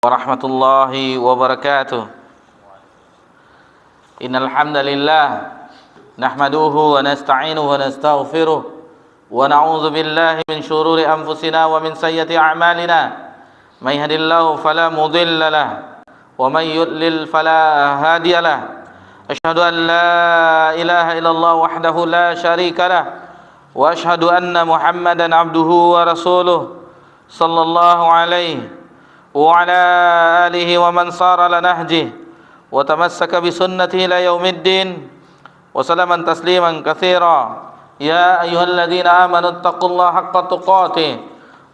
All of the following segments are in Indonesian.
warahmatullahi wabarakatuh. Innal hamdalillah nahmaduhu wa nasta'inuhu wa nastaghfiruh wa na'udzu billahi min shururi anfusina wa min sayyiati a'malina. May yahdihillahu fala mudilla lahu wa may yudlil fala hadiya lahu. Asyhadu an la ilaha illallah wahdahu la syarika lahu wa asyhadu anna Muhammadan abduhu wa rasuluh sallallahu alaihi wa ala alihi wa man sara ala nahjih wa tamassaka bi sunnatihi ila yaumiddin wa salaman tasliman katsira. Ya ayyuhalladzina amanu taqullaha haqqa tuqatih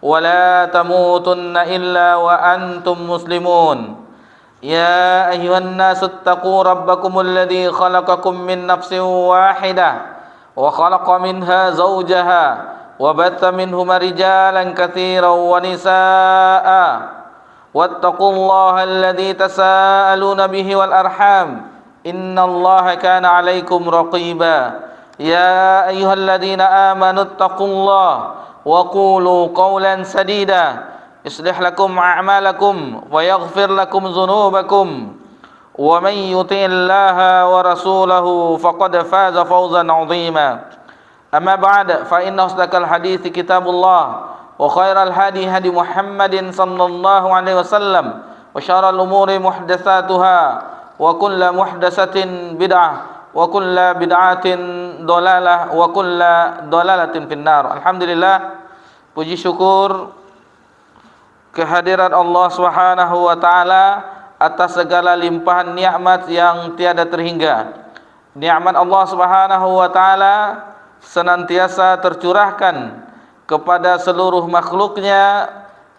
wa la tamutunna illa wa antum muslimun. Ya ayyuhan nasu taqu rabbakumul ladzi khalaqakum min nafsin wahidah wa khalaqa minha zawjaha wa batha minhuma rijalan katsiran wa nisaa'a. Wattaqullaha alladzi tasaaluna bihi wal arham innallaha kana 'alaikum raqiba. Ya ayyuhalladzina amanu taqullaha wa qulu qawlan sadida yuslih lakum a'malakum wa yaghfir lakum dzunubakum wa may yuti'illaha wa rasulahu faqad faza fawzan 'azima. Amma ba'd, fa inna asdaqal hadithi kitabullah wa khairal hadi hadi Muhammadin sallallahu alaihi wasallam wa syarrul umuri muhdatsatuha wa kullu muhdatsatin bid'ah wa kullu bid'atin dhalalah wa kullu dhalalatin finnar. Alhamdulillah, puji syukur kehadiran Allah Subhanahu wa taala atas segala limpahan nikmat yang tiada terhingga. Nikmat Allah Subhanahu wa taala senantiasa tercurahkan kepada seluruh makhluknya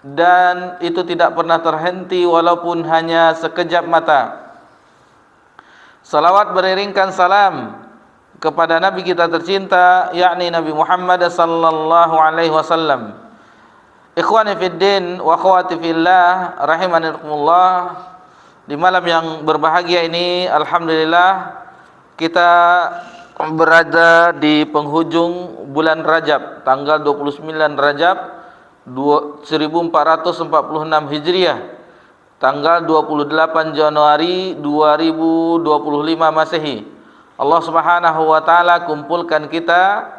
dan itu tidak pernah terhenti walaupun hanya sekejap mata. Salawat beriringkan salam kepada Nabi kita tercinta, yakni Nabi Muhammad sallallahu alaihi wasallam. Ikhwani fid din wa akhwati fillah rahimanirkumullah. Di malam yang berbahagia ini alhamdulillah kita berada di penghujung bulan Rajab, tanggal 29 Rajab 1446 Hijriah, tanggal 28 Januari 2025 Masehi. Allah Subhanahu wa taala kumpulkan kita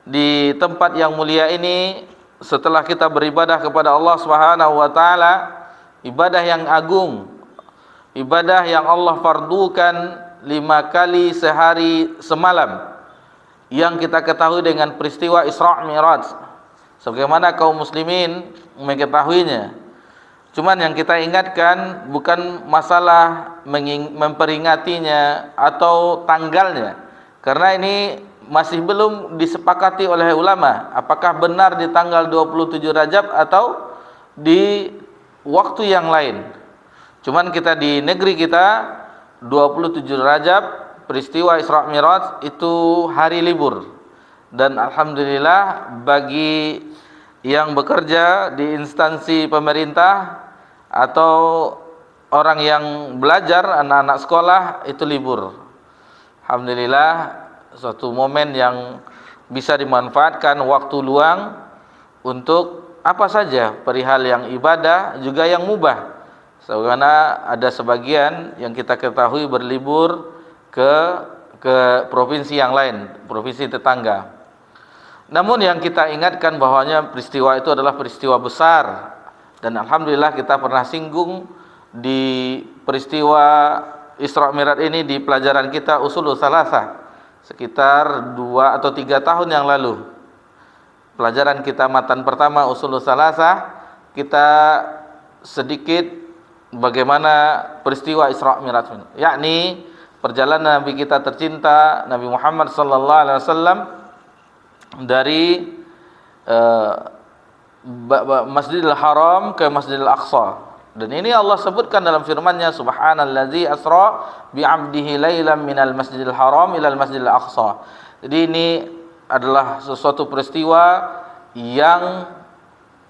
di tempat yang mulia ini setelah kita beribadah kepada Allah Subhanahu wa taala, ibadah yang agung, ibadah yang Allah fardukan 5 kali sehari semalam, yang kita ketahui dengan peristiwa Isra' Mi'raj, sebagaimana kaum muslimin mengetahuinya. Cuman yang kita ingatkan bukan masalah memperingatinya atau tanggalnya, karena ini masih belum disepakati oleh ulama apakah benar di tanggal 27 Rajab atau di waktu yang lain. Cuman kita di negeri kita 27 Rajab, peristiwa Isra' Mi'raj itu hari libur. Dan alhamdulillah bagi yang bekerja di instansi pemerintah atau orang yang belajar, anak-anak sekolah, itu libur. Alhamdulillah, suatu momen yang bisa dimanfaatkan waktu luang untuk apa saja, perihal yang ibadah juga yang mubah. Karena ada sebagian yang kita ketahui berlibur ke provinsi yang lain, provinsi tetangga. Namun yang kita ingatkan bahwanya peristiwa itu adalah peristiwa besar, dan alhamdulillah kita pernah singgung di peristiwa Isra' Mi'raj ini di pelajaran kita Ushulus Tsalatsah sekitar 2 atau 3 tahun yang lalu. Pelajaran kita matan pertama Ushulus Tsalatsah, kita sedikit bagaimana peristiwa Isra' Mi'raj ini, yakni perjalanan Nabi kita tercinta Nabi Muhammad sallallahu alaihi wasallam dari Masjidil Haram ke Masjidil Aqsa. Dan ini Allah sebutkan dalam firman-Nya, subhanallazi asra bi 'abdihi lailan minal Masjidil Haram ilal Masjidil Aqsa. Jadi ini adalah sesuatu peristiwa yang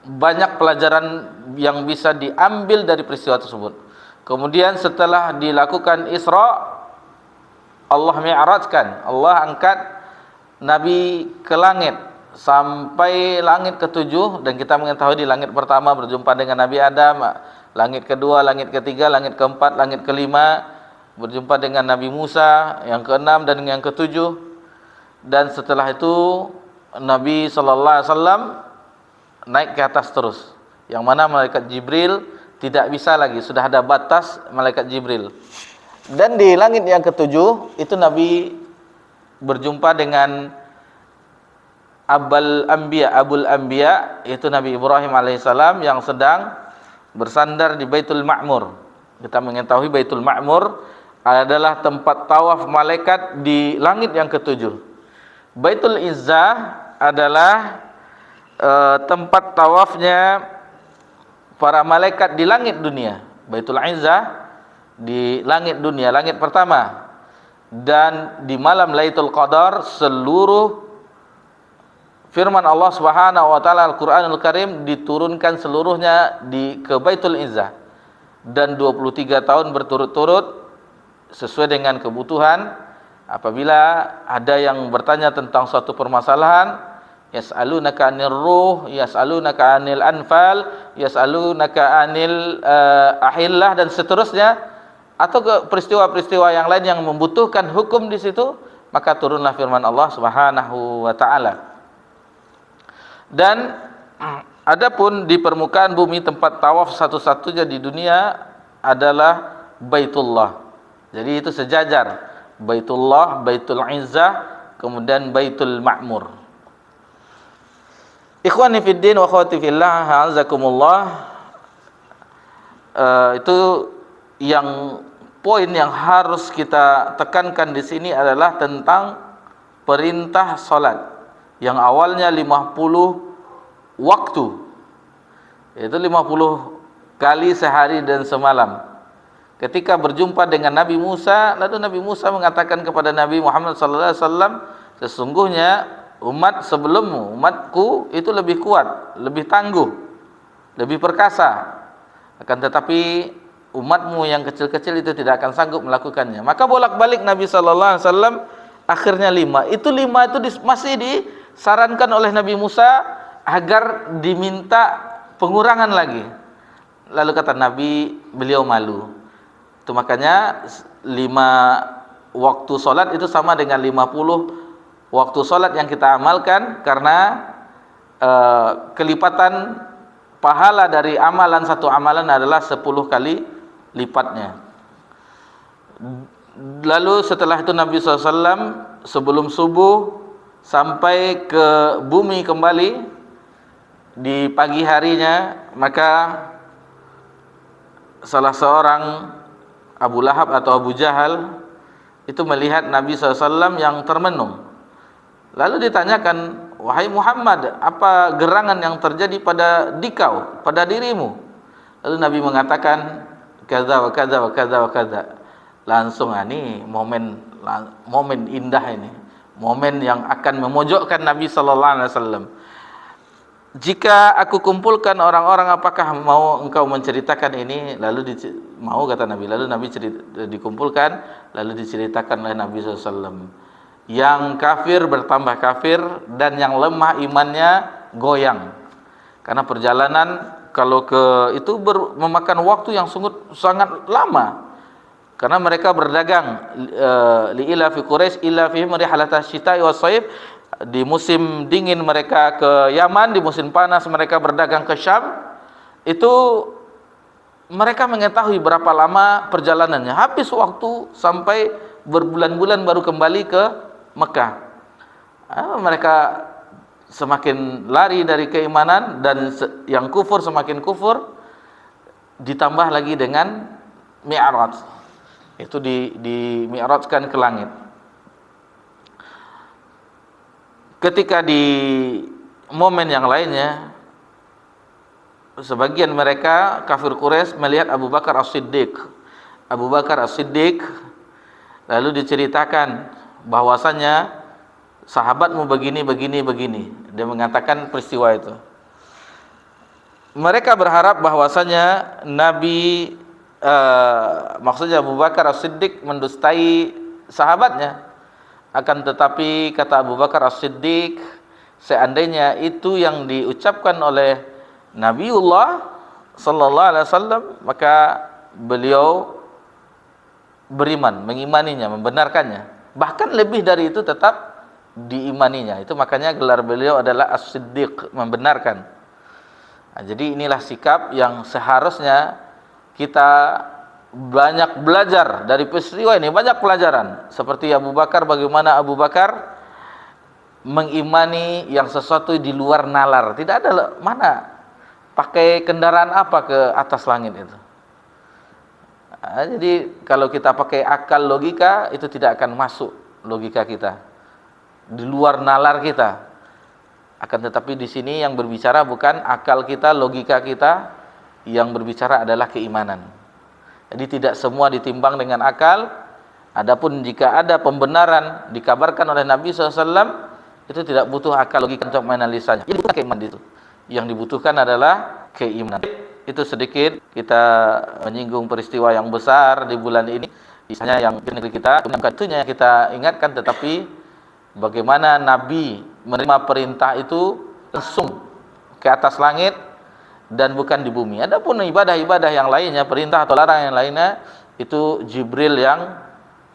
banyak pelajaran yang bisa diambil dari peristiwa tersebut. Kemudian setelah dilakukan Isra', Allah mi'rajkan, Allah angkat Nabi ke langit sampai langit ke-7, dan kita mengetahui di langit pertama berjumpa dengan Nabi Adam, langit kedua, langit ketiga, langit keempat, langit kelima, berjumpa dengan Nabi Musa, yang keenam dan yang ketujuh. Dan setelah itu Nabi sallallahu alaihi wasallam naik ke atas terus, yang mana malaikat Jibril tidak bisa lagi, sudah ada batas malaikat Jibril. Dan di langit yang ketujuh itu Nabi berjumpa dengan Abul Anbiya, yaitu Nabi Ibrahim alaihissalam yang sedang bersandar di Baitul Ma'mur. Kita mengetahui Baitul Ma'mur adalah tempat tawaf malaikat di langit yang ketujuh. Baitul Izzah adalah tempat tawafnya para malaikat di langit dunia. Baitul Izzah di langit dunia, langit pertama. Dan di malam Lailatul Qadar seluruh firman Allah Subhanahu wa taala Al-Qur'anul Karim diturunkan seluruhnya ke Baitul Izzah. Dan 23 tahun berturut-turut sesuai dengan kebutuhan. Apabila ada yang bertanya tentang suatu permasalahan, yas'alunaka 'anil ruh, yas'alunaka 'anil anfal, yas'alunaka 'anil ahillah dan seterusnya, atau peristiwa-peristiwa yang lain yang membutuhkan hukum di situ, maka turunlah firman Allah Subhanahu wa taala. Dan adapun di permukaan bumi tempat tawaf satu-satunya di dunia adalah Baitullah. Jadi itu sejajar, Baitullah, Baitul Izzah, kemudian Baitul Ma'mur. Ikhwani fid din wa akhwati fillah, a'azakumullah. Itu yang poin yang harus kita tekankan di sini adalah tentang perintah salat yang awalnya 50 waktu, yaitu 50 kali sehari dan semalam. Ketika berjumpa dengan Nabi Musa, lalu Nabi Musa mengatakan kepada Nabi Muhammad sallallahu alaihi wasallam, sesungguhnya umat sebelummu, umatku itu lebih kuat, lebih tangguh, lebih perkasa. Akan tetapi umatmu yang kecil-kecil itu tidak akan sanggup melakukannya. Maka bolak-balik Nabi sallallahu alaihi wasallam akhirnya 5. Itu 5 itu masih disarankan oleh Nabi Musa agar diminta pengurangan lagi. Lalu kata Nabi, beliau malu. Itu makanya 5 waktu solat itu sama dengan 50 waktu solat yang kita amalkan, karena kelipatan pahala dari amalan satu amalan adalah 10 kali lipatnya. Lalu setelah itu Nabi SAW sebelum subuh sampai ke bumi kembali di pagi harinya, maka salah seorang Abu Lahab atau Abu Jahal itu melihat Nabi SAW yang termenung. Lalu ditanyakan, wahai Muhammad, apa gerangan yang terjadi pada dikau, pada dirimu? Lalu Nabi mengatakan, kadza wa kadza wa kadza wa kadza. Langsung ini momen indah ini, momen yang akan memojokkan Nabi sallallahu alaihi wasallam. Jika aku kumpulkan orang-orang, apakah mau engkau menceritakan ini? Lalu mau, kata Nabi. Lalu Nabi dikumpulkan, lalu diceritakan oleh Nabi sallallahu alaihi wasallam. Yang kafir bertambah kafir dan yang lemah imannya goyang. Karena perjalanan kalau ke itu memakan waktu yang sangat lama. Karena mereka berdagang li ila fi Quraisy illa fihim rihlata syita'i was shaif. Di musim dingin mereka ke Yaman, di musim panas mereka berdagang ke Syam. Itu mereka mengetahui berapa lama perjalanannya. Habis waktu sampai berbulan-bulan baru kembali ke Mekah. Mereka semakin lari dari keimanan, dan yang kufur semakin kufur, ditambah lagi dengan Mi'raj. Itu di Mi'rajkan ke langit. Ketika di momen yang lainnya, sebagian mereka kafir Quraisy melihat Abu Bakar As-Siddiq. Abu Bakar As-Siddiq lalu diceritakan bahwasannya sahabatmu begini. Dia mengatakan peristiwa itu. Mereka berharap bahwasanya Nabi maksudnya Abu Bakar As-Siddiq mendustai sahabatnya. Akan tetapi kata Abu Bakar As-Siddiq, seandainya itu yang diucapkan oleh Nabiullah, sallallahu alaihi wasallam, maka beliau beriman, mengimaninya, membenarkannya. Bahkan lebih dari itu tetap diimaninya. Itu makanya gelar beliau adalah As-Siddiq, membenarkan. Nah, jadi inilah sikap yang seharusnya kita banyak belajar dari peristiwa ini, banyak pelajaran. Seperti Abu Bakar, bagaimana Abu Bakar mengimani yang sesuatu di luar nalar. Tidak ada mana pakai kendaraan apa ke atas langit itu. Nah, jadi kalau kita pakai akal logika itu tidak akan masuk logika kita, di luar nalar kita. Akan tetapi di sini yang berbicara bukan akal kita, logika kita, yang berbicara adalah keimanan. Jadi tidak semua ditimbang dengan akal. Adapun jika ada pembenaran dikabarkan oleh Nabi SAW, itu tidak butuh akal logika untuk menganalisanya. Jadi bukan keimanan itu. Yang dibutuhkan adalah keimanan. Itu sedikit kita menyinggung peristiwa yang besar di bulan ini, misalnya yang di negeri kita. Bukan itunya yang kita ingatkan, tetapi bagaimana Nabi menerima perintah itu langsung ke atas langit dan bukan di bumi. Adapun ibadah-ibadah yang lainnya, perintah atau larangan yang lainnya, itu Jibril yang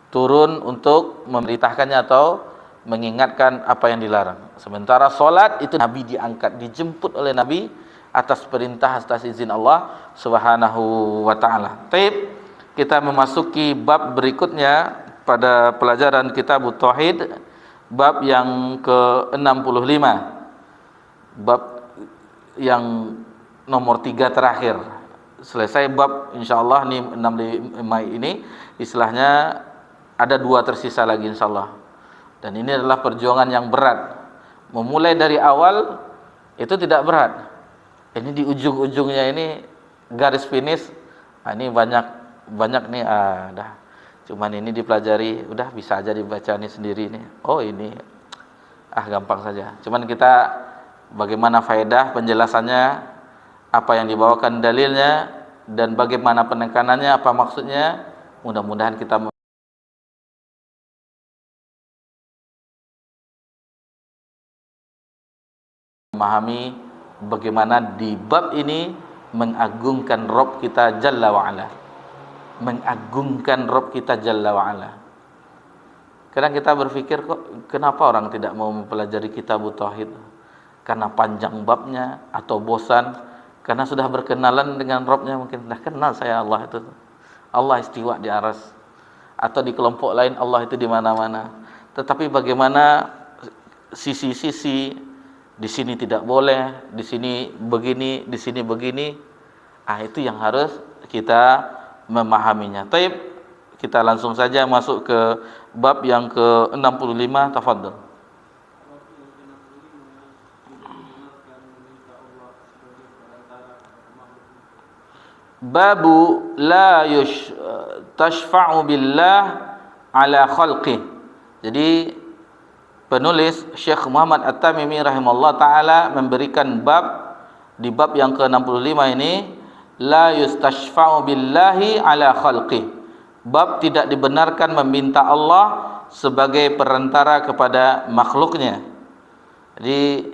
turun untuk memberitakannya atau mengingatkan apa yang dilarang. Sementara solat itu Nabi diangkat, dijemput oleh Nabi atas perintah, atas izin Allah Subhanahu wa taala. Baik, kita memasuki bab berikutnya pada pelajaran Kitab Tauhid, bab yang ke-65. Bab yang nomor 3 terakhir. Selesai bab insyaallah ini 65 ini, istilahnya ada 2 tersisa lagi insyaallah. Dan ini adalah perjuangan yang berat. Memulai dari awal itu tidak berat. Ini di ujung-ujungnya ini garis finish. Nah, ini banyak nih dah. Cuman ini dipelajari, udah bisa aja dibaca nih sendiri nih. Oh, ini gampang saja. Cuman kita bagaimana faedah penjelasannya, apa yang dibawakan dalilnya, dan bagaimana penekanannya, apa maksudnya. Mudah-mudahan kita memahami bagaimana di bab ini mengagungkan Rabb kita Jalla wa'ala. Mengagungkan Rabb kita Jalla wa'ala. Kadang kita berpikir, kok kenapa orang tidak mau mempelajari kitab Tauhid? Karena panjang babnya, atau bosan, karena sudah berkenalan dengan Rabbnya. Mungkin sudah kenal saya Allah itu, Allah istiwa di aras, atau di kelompok lain Allah itu di mana-mana. Tetapi bagaimana sisi-sisi, di sini tidak boleh, di sini begini, di sini begini. Itu yang harus kita memahaminya. Taib, kita langsung saja masuk ke bab yang ke-65. Tafadhol. Babu la tashfa'u billah ala khalqih. Jadi penulis Syekh Muhammad At-Tamimi rahimahullah ta'ala memberikan bab, di bab yang ke-65 ini, la yustashfa'u billahi ala khalqih. Bab tidak dibenarkan meminta Allah sebagai perantara kepada makhluknya. Jadi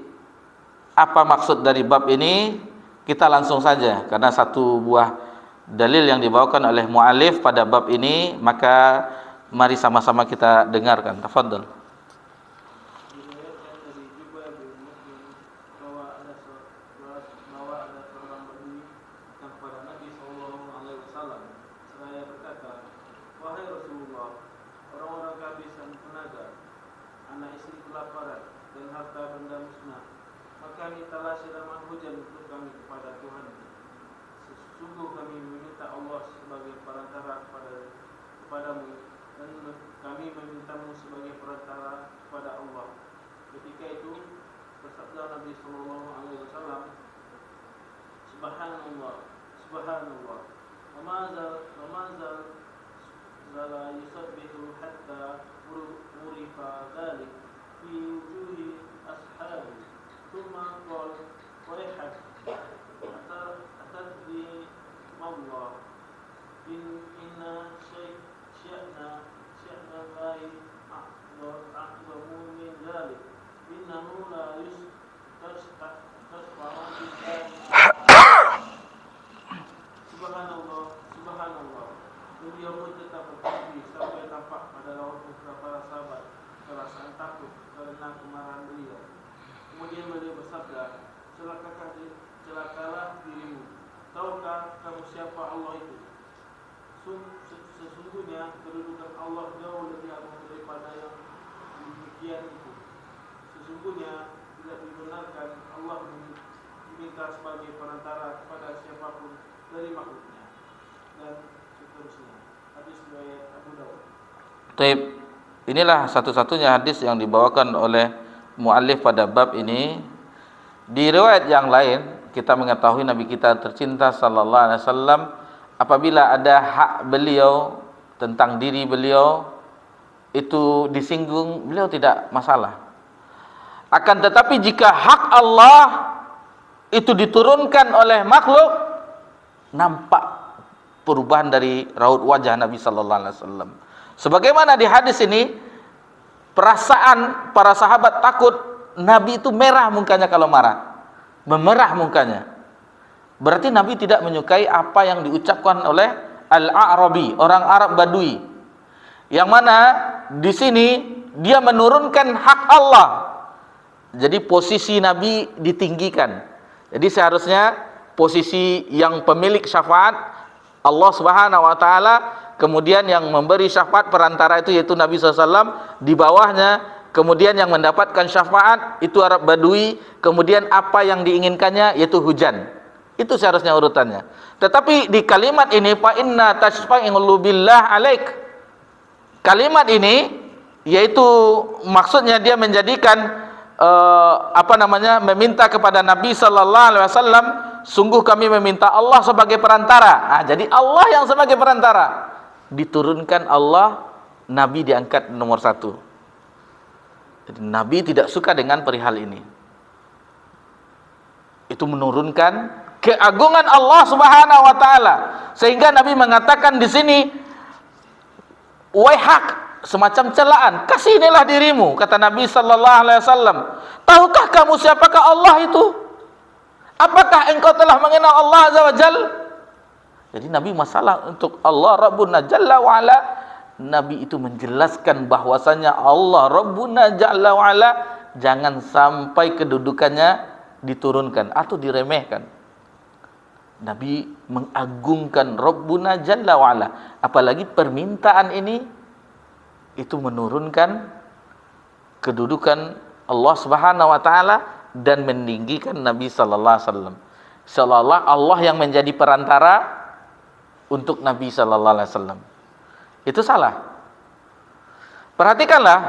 apa maksud dari bab ini? Kita langsung saja, karena satu buah dalil yang dibawakan oleh mu'alif pada bab ini, maka mari sama-sama kita dengarkan. Tafadhol. Beliau pun tetap berdiri sampai tampak pada lawan muka para sahabat perasaan takut karena kemarahan beliau. Kemudian beliau bersabda, celakalah dirimu. Tahukah kamu siapa Allah itu? Sesungguhnya kedudukan Allah jauh lebih agung daripada yang demikian itu. Sesungguhnya tidak dibenarkan Allah diminta sebagai perantara kepada siapapun dari makhluknya, dan seterusnya. Hadis riwayat Abu Dawud. Taib. Inilah satu-satunya hadis yang dibawakan oleh muallif pada bab ini. Di riwayat yang lain kita mengetahui Nabi kita tercinta sallallahu alaihi wasallam apabila ada hak beliau tentang diri beliau itu disinggung, beliau tidak masalah. Akan tetapi jika hak Allah itu diturunkan oleh makhluk, nampak perubahan dari raut wajah Nabi sallallahu alaihi wasallam. Sebagaimana di hadis ini, perasaan para sahabat takut Nabi itu merah mukanya kalau marah, memerah mukanya. Berarti Nabi tidak menyukai apa yang diucapkan oleh Al-A'rabi, orang Arab Badui. Yang mana di sini dia menurunkan hak Allah. Jadi posisi Nabi ditinggikan. Jadi seharusnya posisi yang pemilik syafaat Allah Subhanahu wa taala, kemudian yang memberi syafaat perantara itu yaitu Nabi SAW, di bawahnya kemudian yang mendapatkan syafaat itu Arab Badui, kemudian apa yang diinginkannya yaitu hujan. Itu seharusnya urutannya. Tetapi di kalimat ini fa inna tashfa'u billah alaik. Kalimat ini yaitu maksudnya dia menjadikan meminta kepada Nabi sallallahu alaihi wasallam, sungguh kami meminta Allah sebagai perantara. Jadi Allah yang sebagai perantara. Diturunkan Allah, Nabi diangkat nomor 1. Jadi Nabi tidak suka dengan perihal ini. Itu menurunkan keagungan Allah Subhanahu wa taala. Sehingga Nabi mengatakan di sini, waihak, semacam celaan, kasihinilah dirimu, kata Nabi sallallahu alaihi wasallam. Tahukah kamu siapakah Allah itu? Apakah engkau telah mengenal Allah azza wajal? Jadi Nabi masalah untuk Allah Rabbuna Jalla wa'ala, Nabi itu menjelaskan bahwasanya Allah Rabbuna Jalla wa'ala jangan sampai kedudukannya diturunkan atau diremehkan. Nabi mengagungkan Rabbuna Jalla wa'ala. Apalagi permintaan ini itu menurunkan kedudukan Allah Subhanahu wa taala dan meninggikan Nabi sallallahu alaihi wasallam. Seolah-olah Allah yang menjadi perantara untuk Nabi sallallahu alaihi wasallam. Itu salah. Perhatikanlah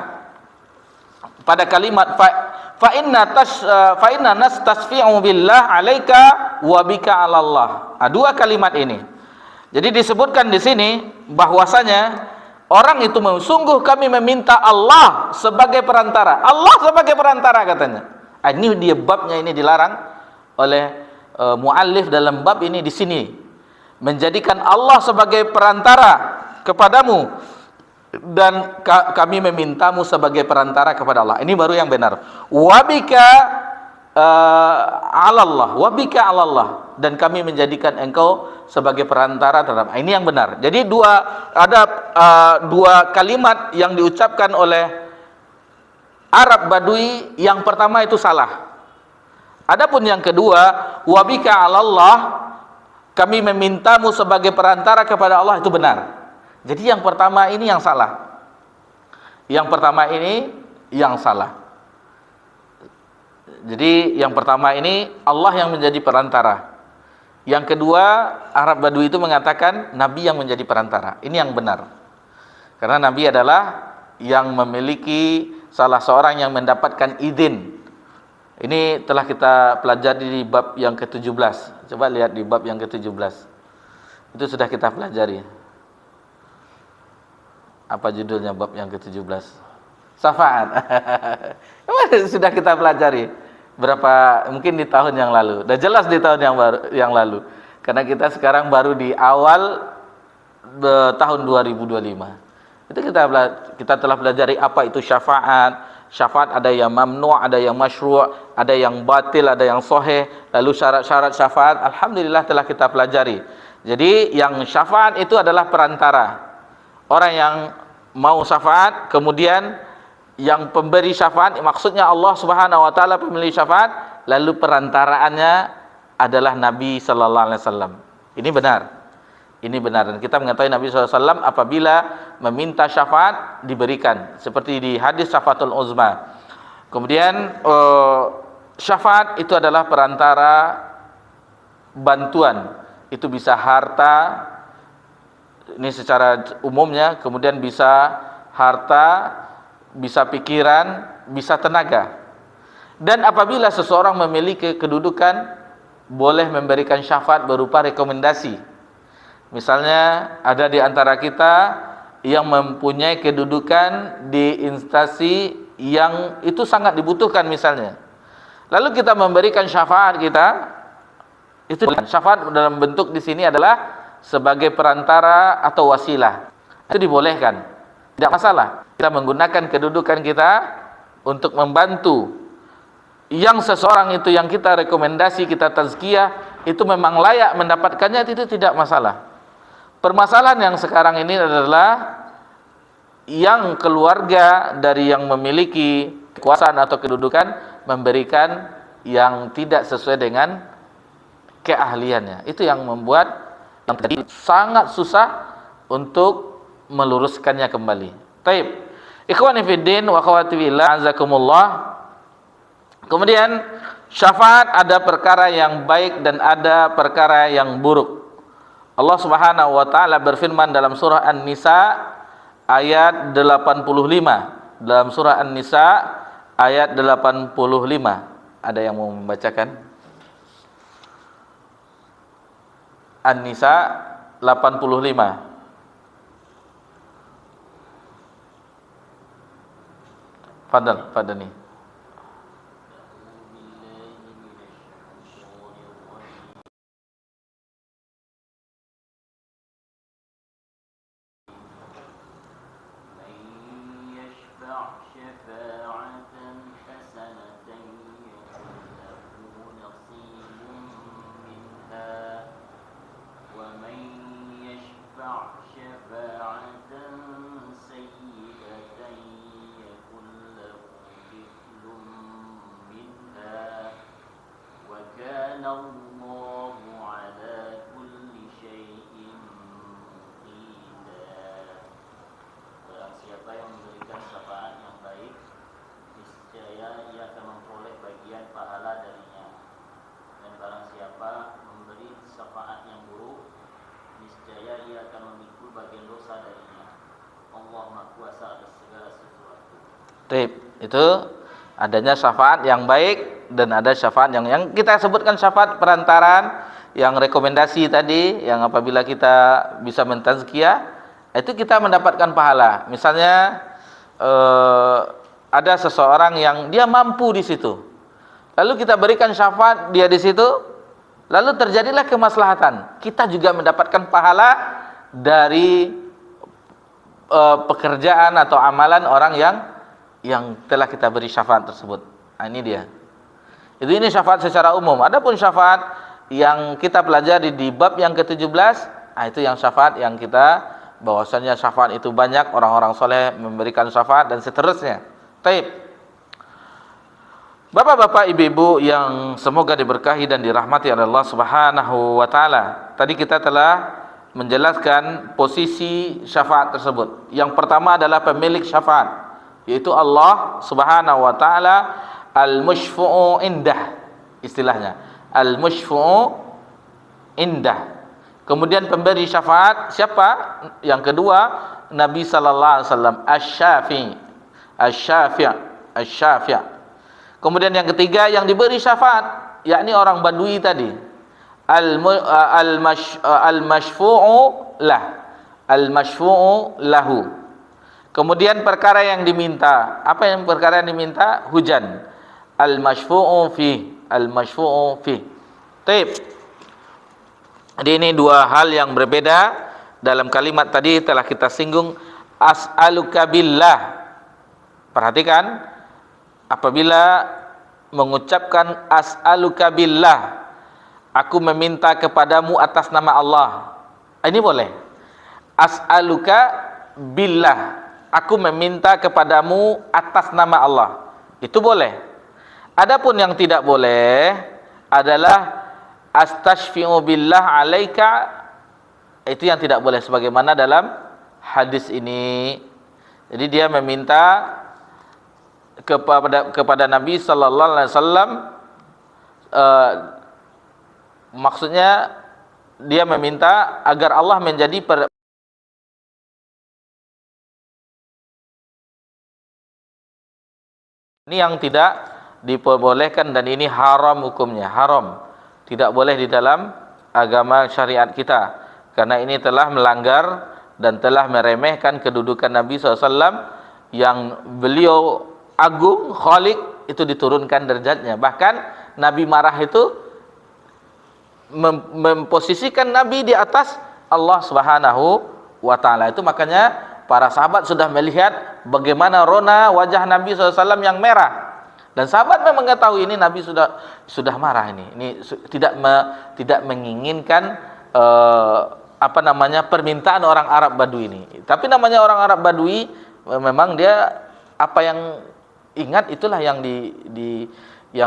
pada kalimat fa inna nastasfi'u billah alaika wa bika 'ala Allah. Dua kalimat ini. Jadi disebutkan di sini bahwasanya orang itu sungguh kami meminta Allah sebagai perantara. Allah sebagai perantara katanya. Ini dia babnya ini dilarang oleh muallif dalam bab ini di sini. Menjadikan Allah sebagai perantara kepadamu dan kami memintamu sebagai perantara kepada Allah. Ini baru yang benar. Wabika 'ala Allah, wabika 'ala Allah, dan kami menjadikan engkau sebagai perantara terhadap. Ini yang benar. Jadi dua kalimat yang diucapkan oleh Arab Badui, yang pertama itu salah. Adapun yang kedua, wabika 'ala Allah, kami memintamu sebagai perantara kepada Allah, itu benar. Jadi yang pertama ini yang salah. Yang pertama ini yang salah. Jadi yang pertama ini Allah yang menjadi perantara. Yang kedua, Arab Badui itu mengatakan Nabi yang menjadi perantara. Ini yang benar. Karena Nabi adalah yang memiliki salah seorang yang mendapatkan izin. Ini telah kita pelajari di bab yang ke-17. Coba lihat di bab yang ke-17. Itu sudah kita pelajari. Apa judulnya bab yang ke-17? Syafaat. Sudah kita pelajari. Mungkin di tahun yang lalu. Sudah jelas di tahun yang lalu. Karena kita sekarang baru di awal tahun 2025. Itu kita telah pelajari apa itu syafaat. Syafaat ada yang mamnu', ada yang masyru', ada yang batil, ada yang sahih. Lalu syarat-syarat syafaat, alhamdulillah telah kita pelajari. Jadi yang syafaat itu adalah perantara. Orang yang mau syafaat, kemudian yang pemberi syafaat, maksudnya Allah Subhanahu wa taala pemilik syafaat, lalu perantaraannya adalah Nabi sallallahu alaihi wasallam. Ini benar. Ini benar, dan kita mengetahui Nabi sallallahu alaihi wasallam apabila meminta syafaat diberikan, seperti di hadis Syafaatul Uzma. Kemudian syafaat itu adalah perantara bantuan. Itu bisa harta, ini secara umumnya, kemudian bisa harta, bisa pikiran, bisa tenaga. Dan apabila seseorang memiliki kedudukan, boleh memberikan syafaat berupa rekomendasi. Misalnya ada di antara kita yang mempunyai kedudukan di instansi yang itu sangat dibutuhkan misalnya. Lalu kita memberikan syafaat kita, itu syafaat dalam bentuk di sini adalah sebagai perantara atau wasilah. Itu dibolehkan. Tidak masalah. Kita menggunakan kedudukan kita untuk membantu yang seseorang itu yang kita rekomendasi, kita tazkiyah, itu memang layak mendapatkannya, itu tidak masalah. Permasalahan yang sekarang ini adalah yang keluarga dari yang memiliki kekuasaan atau kedudukan memberikan yang tidak sesuai dengan keahliannya. Itu yang membuat yang tadi sangat susah untuk meluruskannya kembali. Taib. Ikhwani fiddin wa akhwati fillah, azakumullah. Kemudian syafaat ada perkara yang baik dan ada perkara yang buruk. Allah Subhanahu wa taala berfirman dalam surah An-Nisa ayat 85. Dalam surah An-Nisa ayat 85. Ada yang mau membacakan? An-Nisa 85. Fadal nih. Itu adanya syafaat yang baik dan ada syafaat yang kita sebutkan syafaat perantaran, yang rekomendasi tadi, yang apabila kita bisa mentazkiyah, itu kita mendapatkan pahala. Misalnya ada seseorang yang dia mampu di situ, lalu kita berikan syafaat dia di situ, lalu terjadilah kemaslahatan, kita juga mendapatkan pahala dari pekerjaan atau amalan orang yang telah kita beri syafaat tersebut. Nah, ini dia. Ini syafaat secara umum. Adapun syafaat yang kita pelajari di bab yang ke-17, nah itu yang syafaat yang kita bahwasanya syafaat itu banyak, orang-orang soleh memberikan syafaat dan seterusnya. Taib. Bapak-bapak, ibu-ibu yang semoga diberkahi dan dirahmati oleh Allah Subhanahu wa taala. Tadi kita telah menjelaskan posisi syafaat tersebut. Yang pertama adalah pemilik syafaat, yaitu Allah Subhanahu wa taala, al-musyfu'u indah, istilahnya al-musyfu'u indah. Kemudian pemberi syafaat siapa? Yang kedua, Nabi sallallahu alaihi wasallam, asy-syafi'. Kemudian yang ketiga yang diberi syafaat, yakni orang Badui tadi, al-masyfu'u lahu. Kemudian perkara yang diminta, apa yang perkara yang diminta? Hujan. Al-masyfu'u fi. Taib. Jadi ini dua hal yang berbeda dalam kalimat tadi telah kita singgung, as'aluka billah. Perhatikan, apabila mengucapkan as'aluka billah, Aku meminta kepadamu atas nama Allah. Ini boleh. As'aluka billah. Aku meminta kepadamu atas nama Allah. Itu boleh. Adapun yang tidak boleh adalah astashfi'u billah alaika. Itu yang tidak boleh sebagaimana dalam hadis ini. Jadi dia meminta kepada Nabi sallallahu alaihi wasallam, maksudnya dia meminta agar Allah menjadi ini yang tidak diperbolehkan, dan ini haram hukumnya, haram. Tidak boleh di dalam agama syariat kita, karena ini telah melanggar dan telah meremehkan kedudukan Nabi SAW yang beliau agung, khaliq, itu diturunkan derajatnya. Bahkan Nabi marah itu memposisikan Nabi di atas Allah Subhanahu wa Ta'ala. Itu makanya para sahabat sudah melihat bagaimana rona wajah Nabi SAW yang merah, dan sahabat memang mengetahui ini Nabi sudah marah, ini tidak menginginkan permintaan orang Arab Badui ini. Tapi namanya orang Arab Badui, memang dia apa yang ingat itulah yang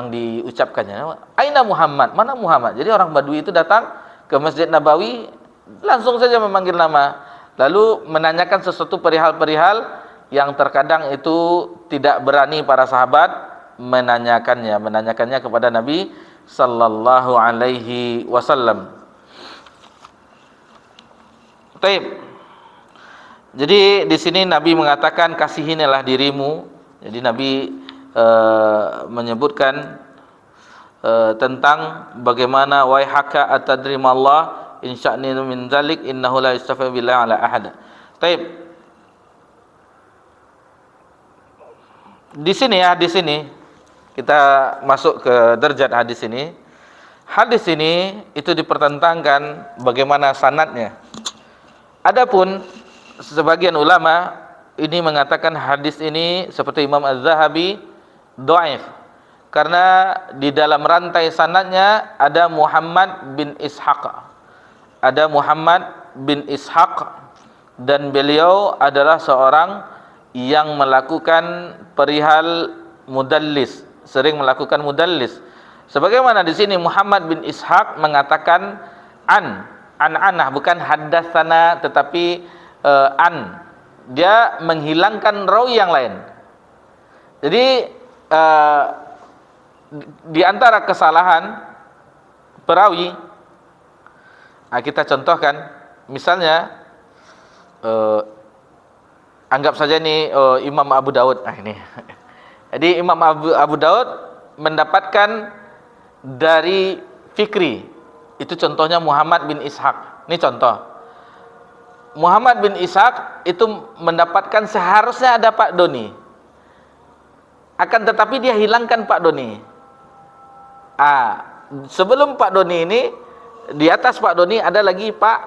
diucapkannya. Aina Muhammad, mana Muhammad? Jadi orang Badui itu datang ke Masjid Nabawi, langsung saja memanggil nama, lalu menanyakan sesuatu perihal-perihal yang terkadang itu tidak berani para sahabat menanyakannya kepada Nabi sallallahu alaihi wasallam. Baik. Jadi di sini Nabi mengatakan kasihinilah dirimu. Jadi Nabi menyebutkan tentang bagaimana waihaka atadri mallah in sya'ni min zalik innahu la yastafi billahi ala ahad. Baik. Di sini kita masuk ke derajat hadis ini. Hadis ini itu dipertentangkan bagaimana sanadnya. Adapun sebagian ulama ini mengatakan hadis ini seperti Imam Az-Zahabi dhaif, karena di dalam rantai sanadnya ada Muhammad bin Ishaq. Ada Muhammad bin Ishaq, dan beliau adalah seorang yang melakukan perihal mudallis, sering melakukan mudallis. Sebagaimana di sini Muhammad bin Ishaq mengatakan an'anah, bukan haddatsana, tetapi an. Dia menghilangkan rawi yang lain. Jadi di antara kesalahan perawi, kita contohkan, misalnya anggap saja ini Imam Abu Daud. Ini. Jadi Imam Abu Daud mendapatkan dari Fikri. Itu contohnya Muhammad bin Ishaq. Ini contoh. Muhammad bin Ishaq itu mendapatkan seharusnya ada Pak Doni. Akan tetapi dia hilangkan Pak Doni. Sebelum Pak Doni ini, di atas Pak Doni ada lagi Pak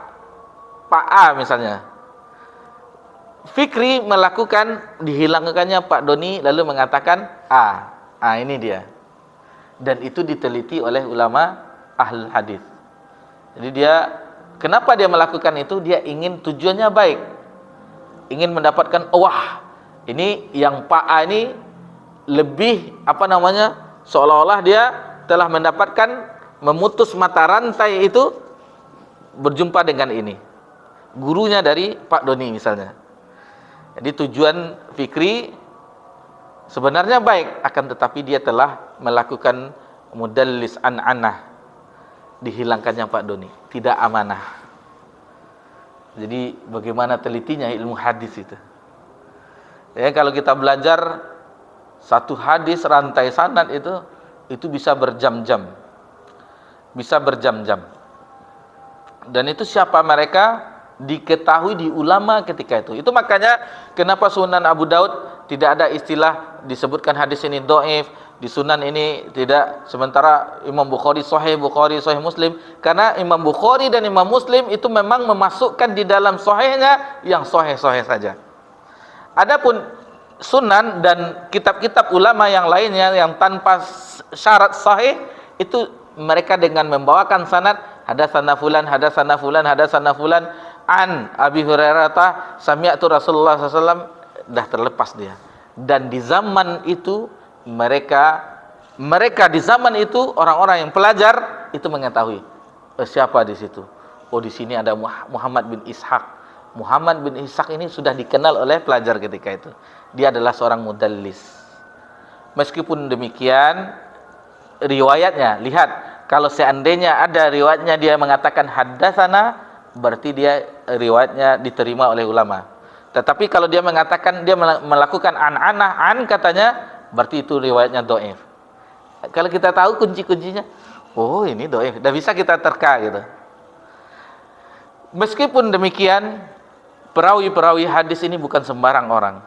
A misalnya. Fikri melakukan dihilangkannya Pak Doni, lalu mengatakan ini dia. Dan itu diteliti oleh ulama ahlul hadis. Jadi kenapa dia melakukan itu? Dia ingin, tujuannya baik, ingin mendapatkan ini yang Pak A ini lebih seolah-olah dia telah mendapatkan, memutus mata rantai itu, berjumpa dengan ini gurunya dari Pak Doni misalnya. Jadi tujuan Fikri sebenarnya baik, akan tetapi dia telah melakukan mudallis an'anah, dihilangkannya Pak Doni, tidak amanah. Jadi bagaimana telitinya ilmu hadis itu. Ya, kalau kita belajar satu hadis rantai sanad itu bisa berjam-jam. Bisa berjam-jam. Dan itu siapa mereka diketahui di ulama ketika itu. Itu makanya kenapa Sunan Abu Daud tidak ada istilah disebutkan hadis ini dhaif, di Sunan ini tidak, sementara Imam Bukhari Sahih Muslim, karena Imam Bukhari dan Imam Muslim itu memang memasukkan di dalam sahihnya yang sahih-sahih saja. Adapun Sunan dan kitab-kitab ulama yang lainnya yang tanpa syarat sahih itu mereka dengan membawakan sanad hadatsana fulan hadatsana fulan hadatsana fulan an Abi Hurairah sami'tu Rasulullah SAW, dah terlepas dia. Dan di zaman itu mereka di zaman itu orang-orang yang pelajar itu mengetahui siapa di situ. Oh, di sini ada Muhammad bin Ishaq. Muhammad bin Ishaq ini sudah dikenal oleh pelajar ketika itu. Dia adalah seorang mudallis. Meskipun demikian, riwayatnya, lihat, kalau seandainya ada riwayatnya dia mengatakan haddatsana, berarti dia riwayatnya diterima oleh ulama. Tetapi kalau dia mengatakan dia melakukan an katanya, berarti itu riwayatnya dhaif. Kalau kita tahu kunci-kuncinya, oh ini dhaif, dah bisa kita terka gitu. Meskipun demikian, perawi-perawi hadis ini bukan sembarang orang.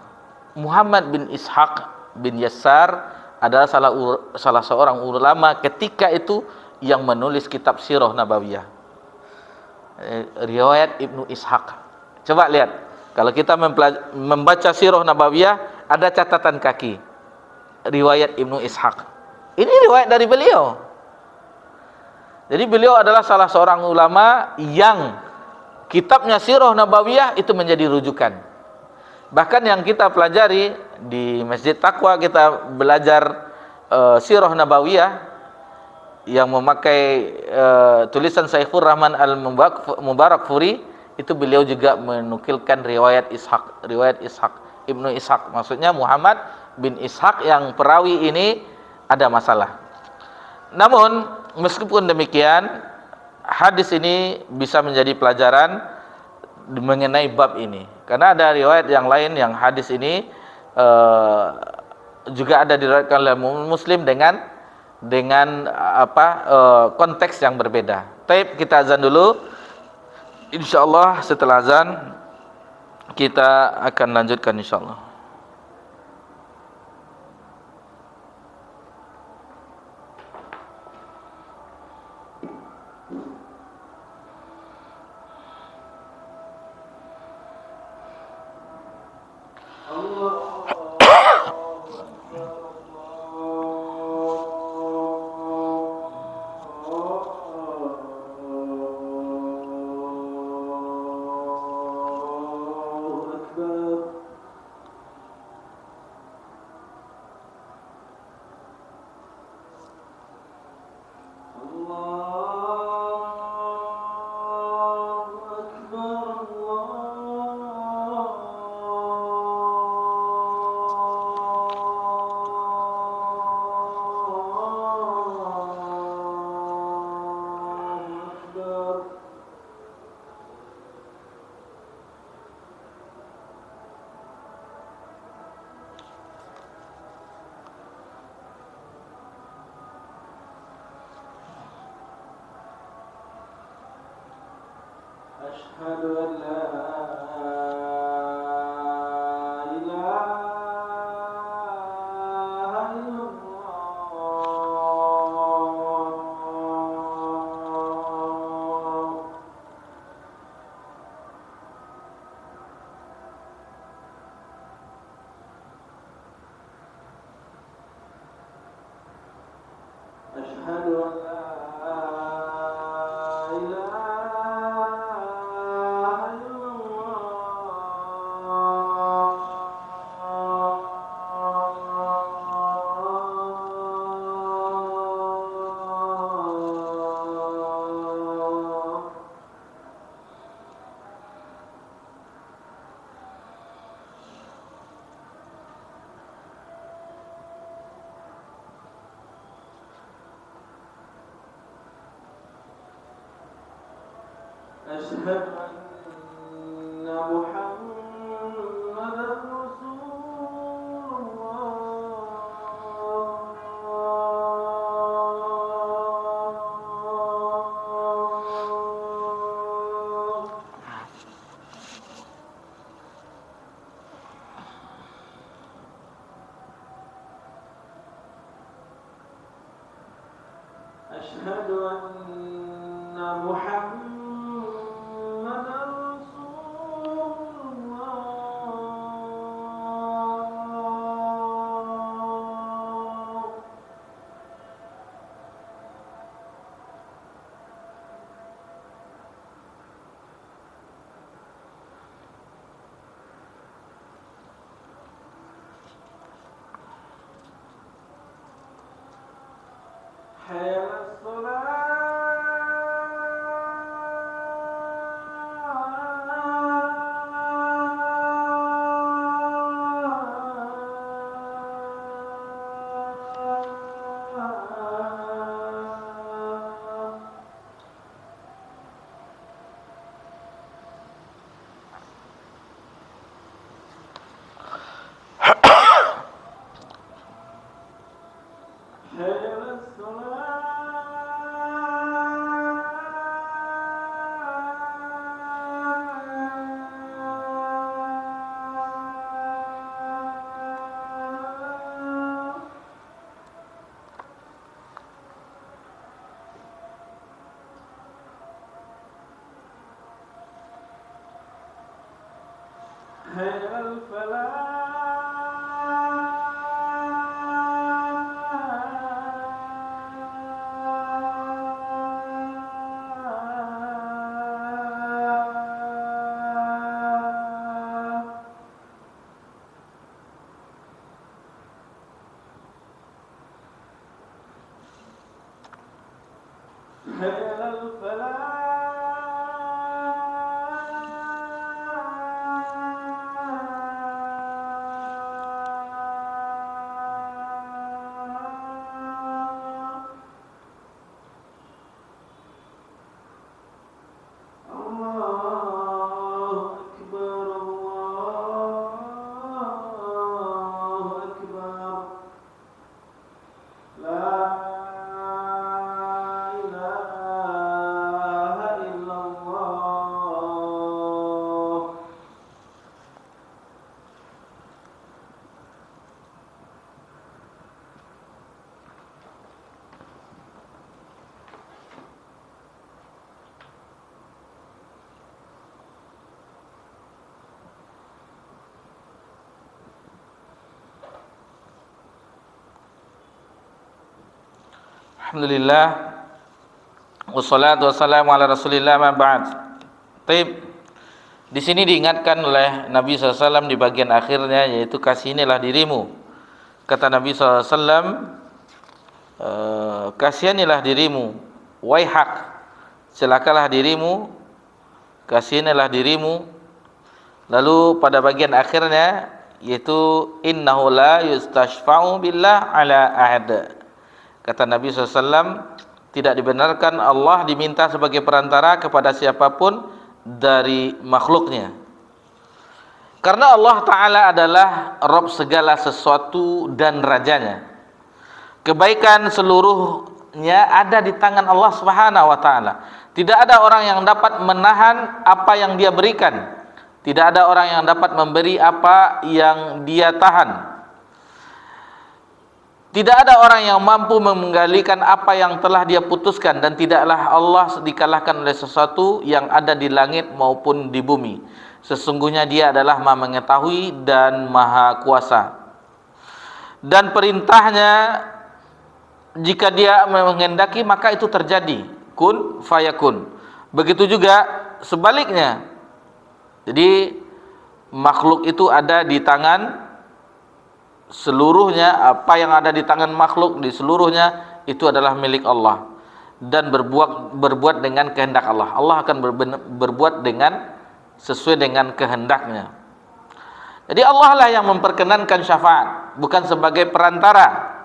Muhammad bin Ishaq bin Yassar adalah salah seorang ulama ketika itu yang menulis kitab Sirah Nabawiyah. Riwayat Ibnu Ishaq. Coba lihat, kalau kita membaca Sirah Nabawiyah, ada catatan kaki. Riwayat Ibnu Ishaq. Ini riwayat dari beliau. Jadi beliau adalah salah seorang ulama yang kitabnya Sirah Nabawiyah itu menjadi rujukan. Bahkan yang kita pelajari di Masjid Taqwa, kita belajar Sirah Nabawiyah yang memakai tulisan Syekhur Rahman Al-Mubarakfuri, itu beliau juga menukilkan riwayat Ishaq, Ibnu Ishaq. Maksudnya Muhammad bin Ishaq yang perawi ini ada masalah. Namun meskipun demikian, hadis ini bisa menjadi pelajaran mengenai bab ini, karena ada riwayat yang lain yang hadis ini juga ada diriwayatkan oleh Muslim dengan konteks yang berbeda. Taib, kita azan dulu. Insyaallah setelah azan kita akan lanjutkan insyaallah. أشهد أن لا إله إلا الله. أشهد أن لا أشهد أن محمدا رسول الله. أشهد أن محمدا حي على الفلاح حي على الفلاح الله أكبر الله أكبر لا إله إلا الله Alhamdulillah, wassalatu wassalamu ala Rasulillah, ma ba'd. Taib. Di sini diingatkan oleh Nabi SAW di bagian akhirnya, yaitu kasihanilah dirimu. Kata Nabi SAW, kasihanilah dirimu, waihak, celakalah dirimu, kasihanilah dirimu. Lalu pada bagian akhirnya, yaitu innahu la yustashfa'u billah ala ahad. Kata Nabi SAW, tidak dibenarkan Allah diminta sebagai perantara kepada siapapun dari makhluknya. Karena Allah Ta'ala adalah Rabb segala sesuatu dan Rajanya. Kebaikan seluruhnya ada di tangan Allah Subhanahu wa Ta'ala. Tidak ada orang yang dapat menahan apa yang Dia berikan. Tidak ada orang yang dapat memberi apa yang Dia tahan. Tidak ada orang yang mampu menggalikan apa yang telah Dia putuskan, dan tidaklah Allah dikalahkan oleh sesuatu yang ada di langit maupun di bumi. Sesungguhnya Dia adalah Maha mengetahui dan Maha kuasa. Dan perintahnya, jika Dia menghendaki maka itu terjadi, kun fayakun. Begitu juga sebaliknya. Jadi makhluk itu ada di tangan seluruhnya, apa yang ada di tangan makhluk di seluruhnya itu adalah milik Allah, dan berbuat dengan kehendak Allah. Allah akan berbuat dengan sesuai dengan kehendaknya. Jadi Allah lah yang memperkenankan syafaat, bukan sebagai perantara.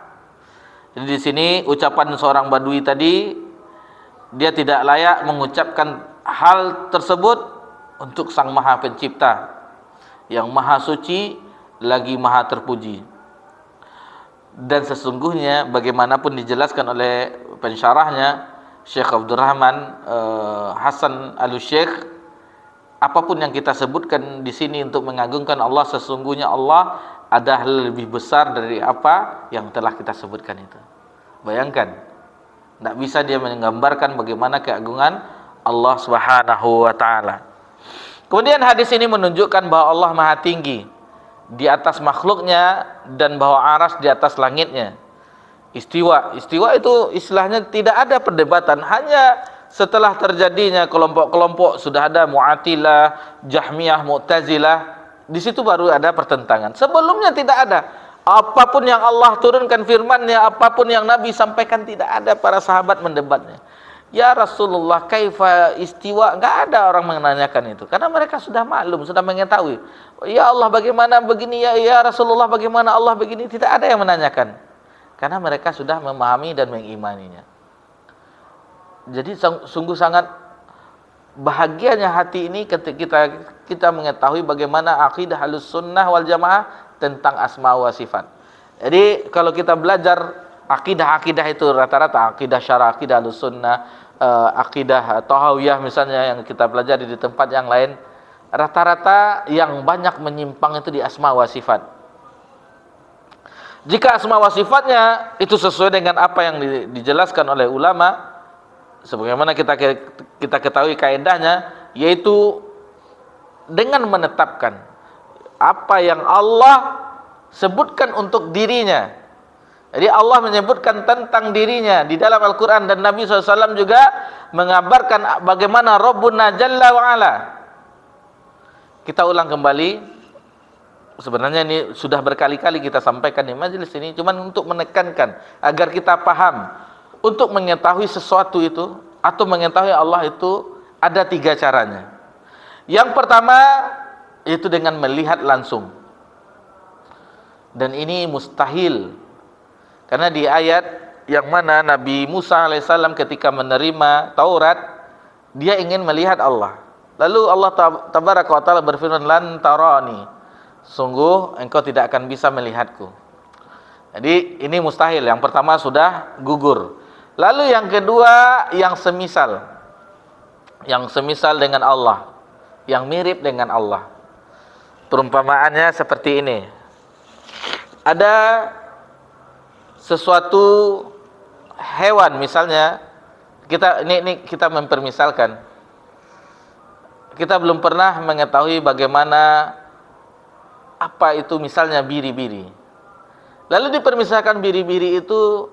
Jadi di sini ucapan seorang badui tadi, dia tidak layak mengucapkan hal tersebut untuk Sang Maha Pencipta yang Maha Suci lagi Maha Terpuji. Dan sesungguhnya bagaimanapun dijelaskan oleh pensyarahnya Syekh Abdurrahman Hasan Al-Syekh, apapun yang kita sebutkan di sini untuk mengagungkan Allah, sesungguhnya Allah ada hal lebih besar dari apa yang telah kita sebutkan itu. Bayangkan, tidak bisa dia menggambarkan bagaimana keagungan Allah Subhanahu wa Ta'ala. Kemudian hadis ini menunjukkan bahwa Allah Maha tinggi di atas makhluknya, dan bahwa aras di atas langitnya. Istiwa itu istilahnya tidak ada perdebatan. Hanya setelah terjadinya kelompok-kelompok, sudah ada Mu'attilah, Jahmiyah, Mu'tazilah, di situ baru ada pertentangan. Sebelumnya tidak ada. Apapun yang Allah turunkan firman-Nya, apapun yang Nabi sampaikan, tidak ada para sahabat mendebatnya. Ya Rasulullah, kaifa istiwa? Enggak ada orang menanyakan itu, karena mereka sudah maklum, sudah mengetahui. Ya Allah, bagaimana begini? Ya Rasulullah, bagaimana Allah begini? Tidak ada yang menanyakan, karena mereka sudah memahami dan mengimaninya. Jadi sungguh sangat bahagianya hati ini ketika kita mengetahui bagaimana akidah Ahlussunnah wal Jamaah tentang asma wa sifat. Jadi kalau kita belajar akidah-akidah itu, rata-rata akidah syara, akidah Ahlussunnah, akidah Tahawiyah misalnya yang kita pelajari di tempat yang lain, rata-rata yang banyak menyimpang itu di asma wa sifat. Jika asma wa sifatnya itu sesuai dengan apa yang dijelaskan oleh ulama, sebagaimana kita ketahui kaidahnya, yaitu dengan menetapkan apa yang Allah sebutkan untuk dirinya. Jadi Allah menyebutkan tentang dirinya di dalam Al-Quran, dan Nabi SAW juga mengabarkan bagaimana Rabbuna Jalla wa'ala. Kita ulang kembali, sebenarnya ini sudah berkali-kali kita sampaikan di majelis ini, cuman untuk menekankan agar kita paham. Untuk mengetahui sesuatu itu atau mengetahui Allah itu ada 3 caranya. Yang pertama itu dengan melihat langsung, dan ini mustahil. Karena di ayat yang mana Nabi Musa alaihissalam ketika menerima Taurat, dia ingin melihat Allah. Lalu Allah tabaraka wa ta'ala berfirman, lan tarani, sungguh engkau tidak akan bisa melihatku. Jadi ini mustahil. Yang pertama sudah gugur. Lalu yang kedua yang semisal dengan Allah, yang mirip dengan Allah. Perumpamaannya seperti ini. Ada sesuatu hewan, misalnya kita mempermisalkan, kita belum pernah mengetahui bagaimana apa itu misalnya biri-biri. Lalu dipermisalkan biri-biri itu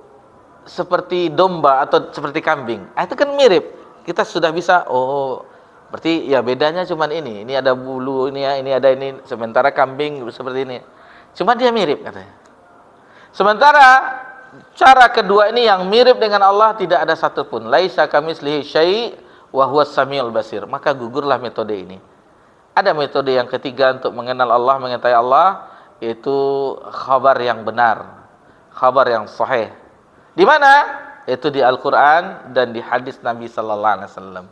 seperti domba atau seperti kambing. Itu kan mirip. Kita sudah bisa, oh berarti ya bedanya cuman ini ada bulu, ini ada ini, sementara kambing seperti ini. Cuma dia mirip katanya. Sementara cara kedua ini yang mirip dengan Allah tidak ada satupun. Laisa kamitslihi syai' wa huwas samiul basir. Maka gugurlah metode ini. Ada metode yang ketiga untuk mengenal Allah, mengetahui Allah, yaitu khabar yang benar, khabar yang sahih. Di mana? Itu di Al-Qur'an dan di hadis Nabi sallallahu alaihi wasallam.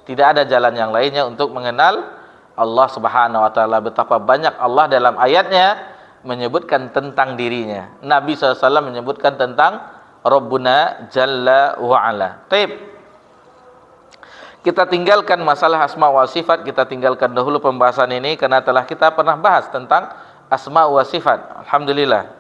Tidak ada jalan yang lainnya untuk mengenal Allah Subhanahu wa taala. Betapa banyak Allah dalam ayatnya menyebutkan tentang dirinya. Nabi SAW menyebutkan tentang Rabbuna Jalla wa'ala. Taib. Kita tinggalkan masalah asma wa sifat, kita tinggalkan dahulu pembahasan ini karena telah kita pernah bahas tentang asma wa sifat. Alhamdulillah.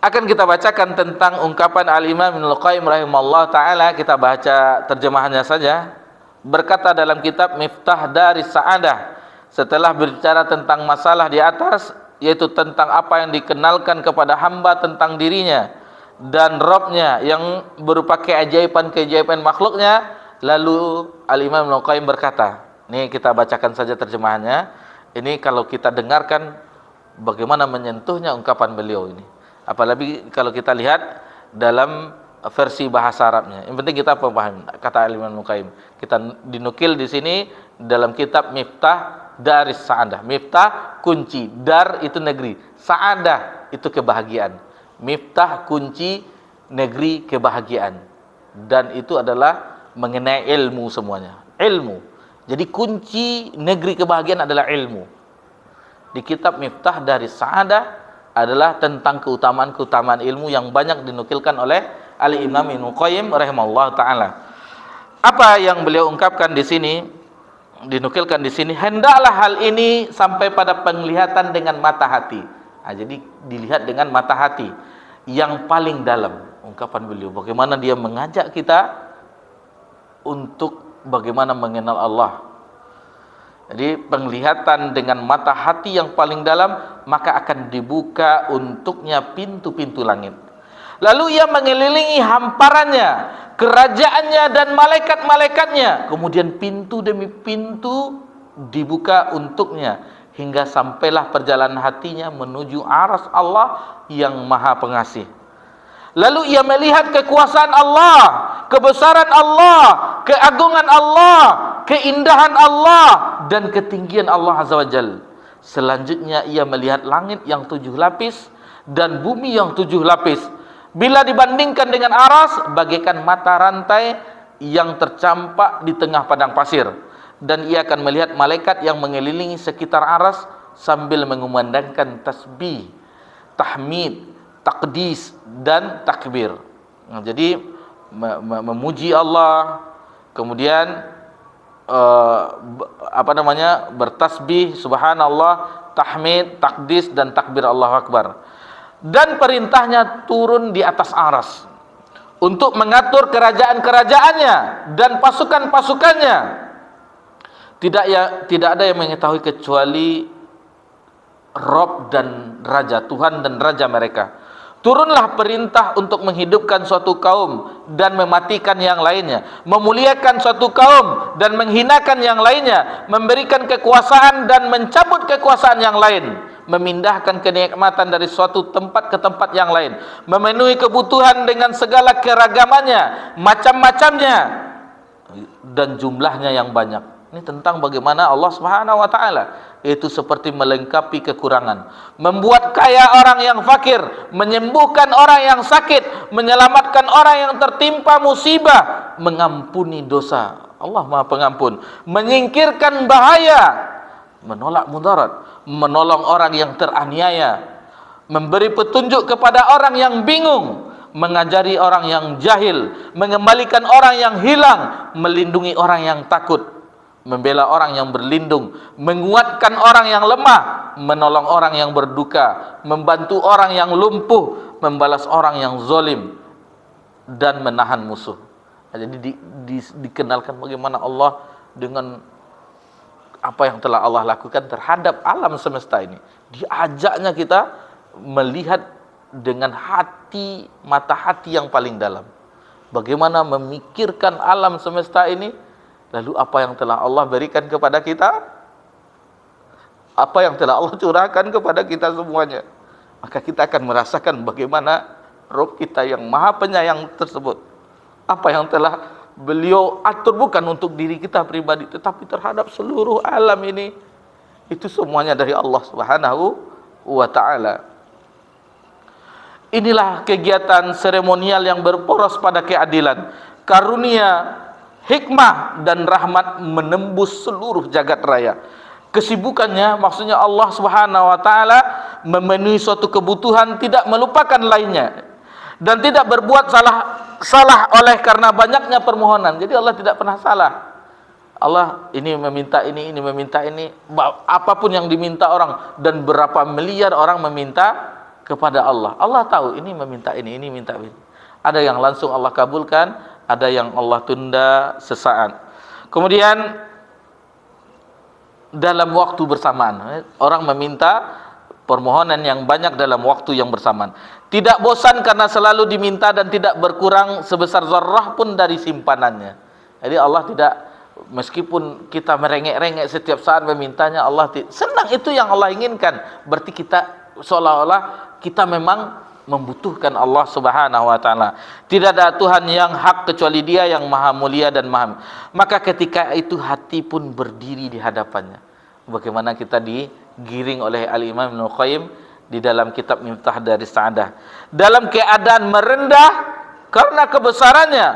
Akan kita bacakan tentang ungkapan Al-Imam Ibnul Qayyim rahimahullah ta'ala. Kita baca terjemahannya saja. Berkata dalam kitab Miftah Daris Sa'adah, setelah berbicara tentang masalah di atas, yaitu tentang apa yang dikenalkan kepada hamba tentang dirinya dan Rabbnya yang berupa keajaiban-keajaiban makhluknya, lalu Al-Imam Ibnul Qayyim berkata, ini kita bacakan saja terjemahannya. Ini kalau kita dengarkan bagaimana menyentuhnya ungkapan beliau ini, apalagi kalau kita lihat dalam versi bahasa Arabnya. Yang penting kita paham kata Al-Imam Ibnul Qayyim. Kita dinukil di sini dalam kitab Miftah Daris Sa'adah. Miftah kunci, dar itu negeri, Sa'adah itu kebahagiaan. Miftah kunci negeri kebahagiaan, dan itu adalah mengenai ilmu semuanya. Ilmu. Jadi kunci negeri kebahagiaan adalah ilmu. Di kitab Miftah Daris Sa'adah adalah tentang keutamaan-keutamaan ilmu yang banyak dinukilkan oleh Al-Imam Ibnul Qayyim rahimahullah taala. Apa yang beliau ungkapkan di sini, dinukilkan di sini, hendaklah hal ini sampai pada penglihatan dengan mata hati. Jadi dilihat dengan mata hati yang paling dalam. Ungkapan beliau, bagaimana dia mengajak kita untuk bagaimana mengenal Allah. Jadi penglihatan dengan mata hati yang paling dalam, maka akan dibuka untuknya pintu-pintu langit. Lalu ia mengelilingi hamparannya, kerajaannya dan malaikat-malaikatnya. Kemudian pintu demi pintu dibuka untuknya, hingga sampailah perjalanan hatinya menuju aras Allah yang Maha Pengasih. Lalu ia melihat kekuasaan Allah, kebesaran Allah, keagungan Allah, keindahan Allah, dan ketinggian Allah Azza wa Jalla. Selanjutnya ia melihat langit yang 7 lapis dan bumi yang 7 lapis. Bila dibandingkan dengan aras, bagaikan mata rantai yang tercampak di tengah padang pasir. Dan ia akan melihat malaikat yang mengelilingi sekitar aras sambil mengumandangkan tasbih, tahmid, takdis, dan takbir. Jadi memuji Allah, kemudian bertasbih, subhanallah, tahmid, takdis, dan takbir Allahu Akbar. Dan perintahnya turun di atas aras untuk mengatur kerajaan-kerajaannya dan pasukan-pasukannya. Tidak ada yang mengetahui kecuali Rob dan Raja, Tuhan dan Raja mereka. Turunlah perintah untuk menghidupkan suatu kaum dan mematikan yang lainnya, memuliakan suatu kaum dan menghinakan yang lainnya, memberikan kekuasaan dan mencabut kekuasaan yang lain, memindahkan kenikmatan dari suatu tempat ke tempat yang lain, memenuhi kebutuhan dengan segala keragamannya, macam-macamnya, dan jumlahnya yang banyak. Ini tentang bagaimana Allah Subhanahu wa taala itu seperti melengkapi kekurangan, membuat kaya orang yang fakir, menyembuhkan orang yang sakit, menyelamatkan orang yang tertimpa musibah, mengampuni dosa. Allah Maha Pengampun, menyingkirkan bahaya, menolak mudarat, menolong orang yang teraniaya, memberi petunjuk kepada orang yang bingung, mengajari orang yang jahil, mengembalikan orang yang hilang, melindungi orang yang takut, membela orang yang berlindung, menguatkan orang yang lemah, menolong orang yang berduka, membantu orang yang lumpuh, membalas orang yang zalim, dan menahan musuh. Jadi dikenalkan bagaimana Allah dengan apa yang telah Allah lakukan terhadap alam semesta ini. Diajaknya kita melihat dengan hati, mata hati yang paling dalam. Bagaimana memikirkan alam semesta ini. Lalu apa yang telah Allah berikan kepada kita? Apa yang telah Allah curahkan kepada kita semuanya? Maka kita akan merasakan bagaimana Rabb kita yang Maha Penyayang tersebut. Apa yang telah beliau atur bukan untuk diri kita pribadi, tetapi terhadap seluruh alam ini. Itu semuanya dari Allah Subhanahu wa ta'ala. Inilah kegiatan seremonial yang berporos pada keadilan, karunia, hikmah dan rahmat menembus seluruh jagat raya. Kesibukannya maksudnya Allah Subhanahu wa taala memenuhi suatu kebutuhan, tidak melupakan lainnya, dan tidak berbuat salah oleh karena banyaknya permohonan. Jadi Allah tidak pernah salah. Allah ini meminta ini meminta ini, apapun yang diminta orang, dan berapa miliar orang meminta kepada Allah. Allah tahu ini meminta ini minta ini. Ada yang langsung Allah kabulkan, ada yang Allah tunda sesaat. Kemudian dalam waktu bersamaan, orang meminta permohonan yang banyak dalam waktu yang bersamaan. Tidak bosan karena selalu diminta dan tidak berkurang sebesar zarrah pun dari simpanannya. Jadi Allah tidak, meskipun kita merengek-rengek setiap saat memintanya, Allah senang, itu yang Allah inginkan. Berarti kita seolah-olah kita memang membutuhkan Allah Subhanahu wa taala. Tidak ada Tuhan yang hak kecuali Dia yang maha mulia dan maha. Maka ketika itu hati pun berdiri di hadapannya. Bagaimana kita digiring oleh Al-Imam Ibnu Qayyim di dalam kitab Miftah Daris Sa'adah. Dalam keadaan merendah karena kebesarannya,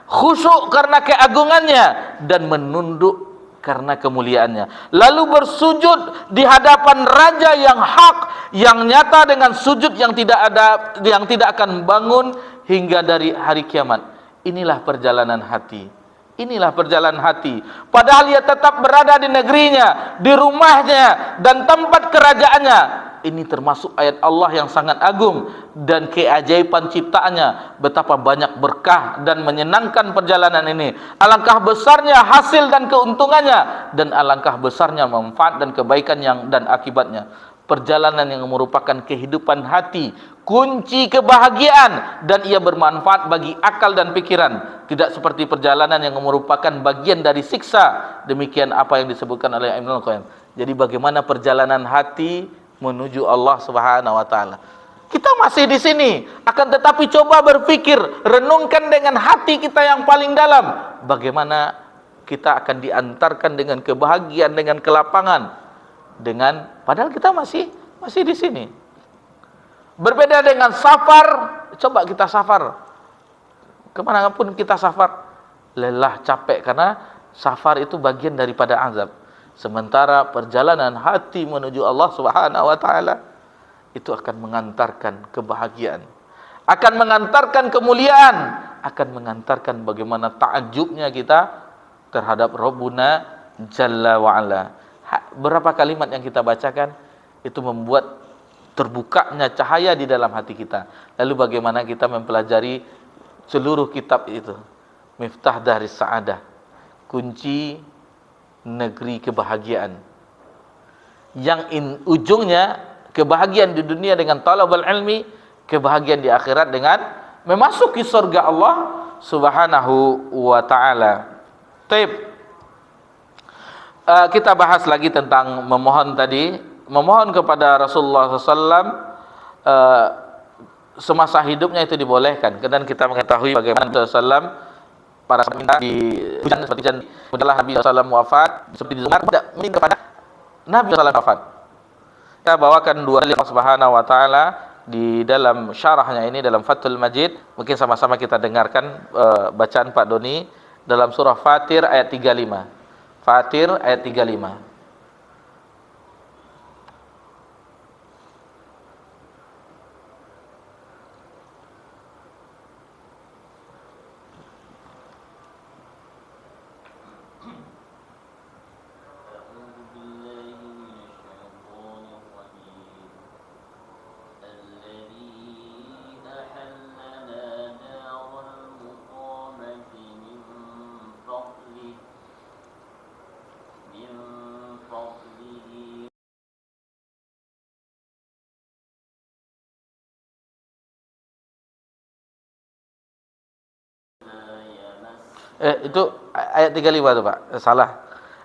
khusyuk karena keagungannya, dan menunduk karena kemuliaannya, lalu bersujud di hadapan Raja yang hak, yang nyata dengan sujud yang tidak akan bangun hingga dari hari kiamat. Inilah perjalanan hati. Inilah perjalanan hati. Padahal ia tetap berada di negerinya, di rumahnya, dan tempat kerajaannya. Ini termasuk ayat Allah yang sangat agung dan keajaiban ciptaannya. Betapa banyak berkah dan menyenangkan perjalanan ini. Alangkah besarnya hasil dan keuntungannya, dan alangkah besarnya manfaat dan kebaikan dan akibatnya. Perjalanan yang merupakan kehidupan hati, kunci kebahagiaan, dan ia bermanfaat bagi akal dan pikiran. Tidak seperti perjalanan yang merupakan bagian dari siksa. Demikian apa yang disebutkan oleh Ibnu Qayyim. Jadi bagaimana perjalanan hati menuju Allah Subhanahu wa taala. Kita masih di sini, akan tetapi coba berpikir, renungkan dengan hati kita yang paling dalam, bagaimana kita akan diantarkan dengan kebahagiaan, dengan kelapangan, padahal kita masih di sini. Berbeda dengan safar. Coba kita safar, kemana pun kita safar, lelah, capek, karena safar itu bagian daripada azab. Sementara perjalanan hati menuju Allah Subhanahu wa taala itu akan mengantarkan kebahagiaan, akan mengantarkan kemuliaan, akan mengantarkan bagaimana takjubnya kita terhadap Rabbuna Jalla wa Ala. Berapa kalimat yang kita bacakan itu membuat terbukanya cahaya di dalam hati kita. Lalu bagaimana kita mempelajari seluruh kitab itu. Miftah Daris Sa'adah, kunci negeri kebahagiaan, yang ujungnya kebahagiaan di dunia dengan talabul ilmi, kebahagiaan di akhirat dengan memasuki surga Allah Subhanahu wa taala. Taib. Kita bahas lagi tentang memohon tadi. Memohon kepada Rasulullah SAW semasa hidupnya itu dibolehkan. Dan kita mengetahui bagaimana Rasulullah SAW para sahabat di hujan seperti hujan setelah Nabi SAW wafat, seperti dengar tidak minta kepada Nabi SAW wafat. Kita bawakan dua dalil Allah Subhanahu wa taala di dalam syarahnya ini dalam Fathul Majid. Mungkin sama-sama kita dengarkan bacaan Pak Doni dalam surah Fatir ayat 35. Fatir ayat 35. Itu ayat 35 tu Pak. Salah.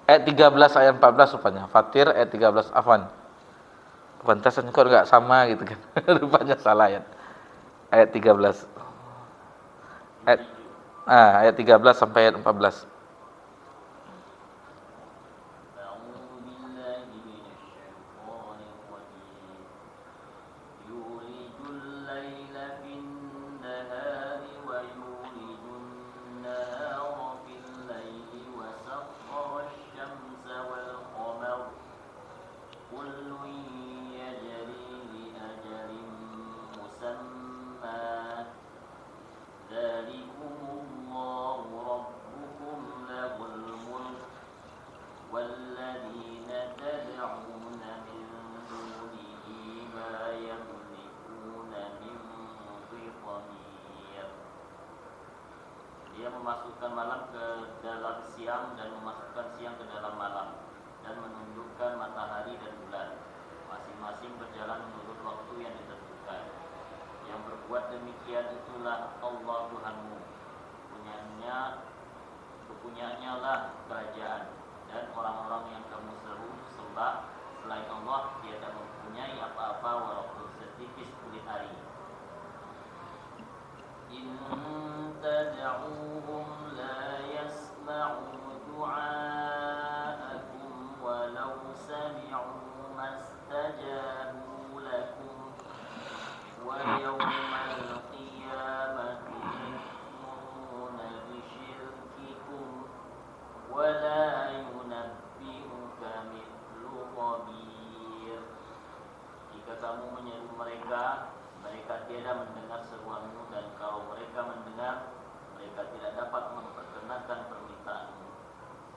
Ayat 13 ayat 14 rupanya. Fatir ayat 13 afwan. Pantasan kok enggak sama gitu kan. Rupanya salah ayat. Ayat 13. Ayat 13 sampai ayat 14. Dia memasukkan malam ke dalam siang dan memasukkan siang ke dalam malam dan menundukkan matahari dan bulan, masing-masing berjalan menurut waktu yang ditentukan. Yang berbuat demikian itulah Allah Tuhanmu, kepunyaannya lah kerajaan, dan orang-orang yang kamu seru sembah selain Allah tiada mempunyai apa-apa walaupun setipis kulit ari. In tad'uhum la yasma'u du'aakum walau sami'u mastajabu lakum wa yawmal qiyamati yakfuruna bisyirkikum wa la yunabbi'uka mithlu khabir. Jika kamu menyeru mereka, mereka tiada mendengar seruanmu, dan kalau mereka mendengar, mereka tidak dapat memperkenankan permintaanmu.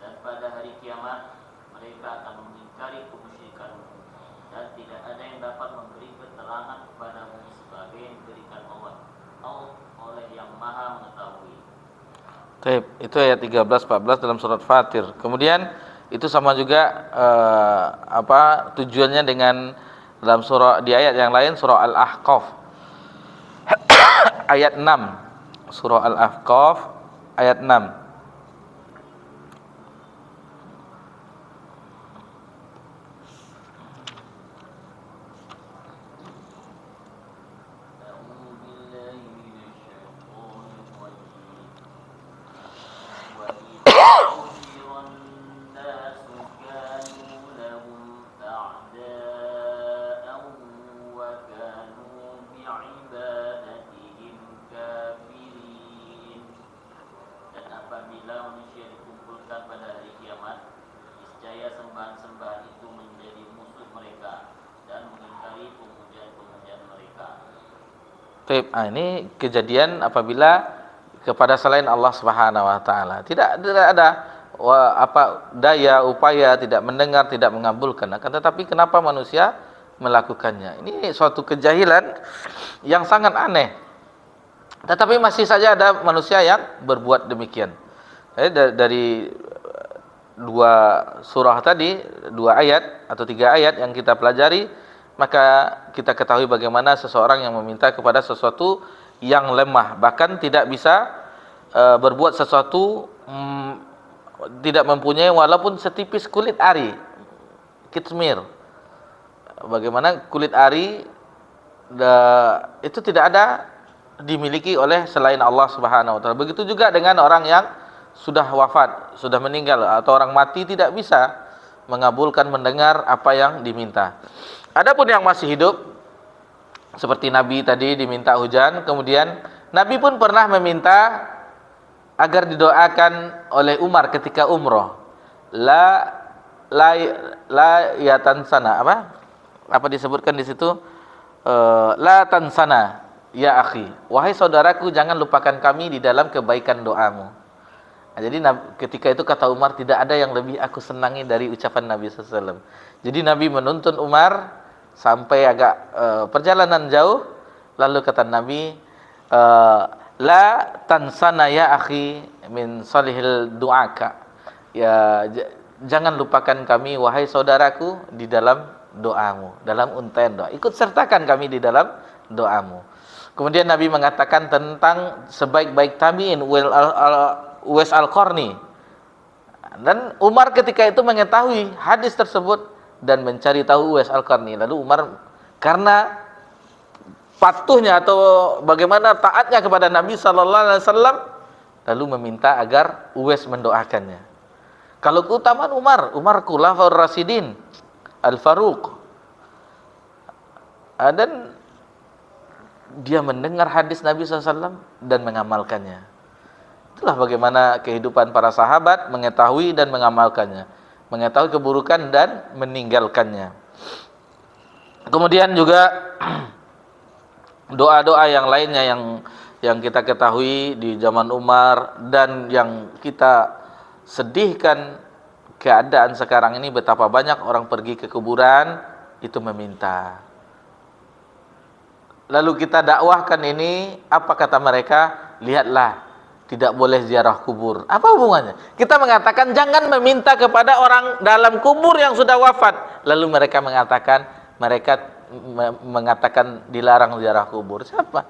Dan pada hari kiamat, mereka akan mengingkari kemusyrikanmu, dan tidak ada yang dapat memberi keterangan kepadamu sebagai yang diberikan Allah oleh yang Maha Mengetahui. Baik, itu ayat 13-14 dalam surat Fatir. Kemudian itu sama juga tujuannya dengan dalam surah di ayat yang lain, surah Al-Ahqaf ayat 6. Surah Al-Ahqaf ayat 6. Ini kejadian apabila kepada selain Allah Subhanahu wa taala tidak ada daya upaya, tidak mendengar, tidak mengabulkan. Akan tetapi kenapa manusia melakukannya? Ini suatu kejahilan yang sangat aneh. Tetapi masih saja ada manusia yang berbuat demikian. Dari dua surah tadi, 2 ayat atau 3 ayat yang kita pelajari, maka kita ketahui bagaimana seseorang yang meminta kepada sesuatu yang lemah, bahkan tidak bisa berbuat sesuatu, tidak mempunyai walaupun setipis kulit ari, kitmir. Bagaimana kulit ari itu tidak ada dimiliki oleh selain Allah Subhanahu wa taala. Begitu juga dengan orang yang sudah wafat, sudah meninggal atau orang mati, tidak bisa mengabulkan mendengar apa yang diminta. Adapun yang masih hidup, seperti Nabi tadi diminta hujan, kemudian Nabi pun pernah meminta agar didoakan oleh Umar ketika umroh. La ya tansana, apa disebutkan di situ? La tansana ya akhi, wahai saudaraku, jangan lupakan kami di dalam kebaikan doamu. Nah, jadi ketika itu kata Umar, tidak ada yang lebih aku senangi dari ucapan Nabi SAW. Jadi Nabi menuntun Umar sampai agak perjalanan jauh, lalu kata Nabi, la tansana ya akhi min salihil du'aka, ya jangan lupakan kami wahai saudaraku di dalam doamu, dalam untaian doa, ikut sertakan kami di dalam doamu. Kemudian Nabi mengatakan tentang sebaik-baik tabi'in Uwais Al-Qarni, dan Umar ketika itu mengetahui hadis tersebut dan mencari tahu Uwais Al-Qarni. Lalu Umar karena patuhnya atau bagaimana taatnya kepada Nabi sallallahu alaihi wasallam, lalu meminta agar Uwais mendoakannya. Kalau keutamaan Umar Khulafaur Rasyidin Al-Faruq, dan dia mendengar hadis Nabi SAW dan mengamalkannya. Itulah bagaimana kehidupan para sahabat, mengetahui dan mengamalkannya, mengetahui keburukan dan meninggalkannya. Kemudian juga doa-doa yang lainnya yang kita ketahui di zaman Umar, dan yang kita sedihkan keadaan sekarang ini, betapa banyak orang pergi ke kuburan itu meminta. Lalu kita dakwahkan ini, apa kata mereka? Lihatlah, tidak boleh ziarah kubur. Apa hubungannya? Kita mengatakan jangan meminta kepada orang dalam kubur yang sudah wafat. Lalu mereka mengatakan dilarang ziarah kubur. Siapa?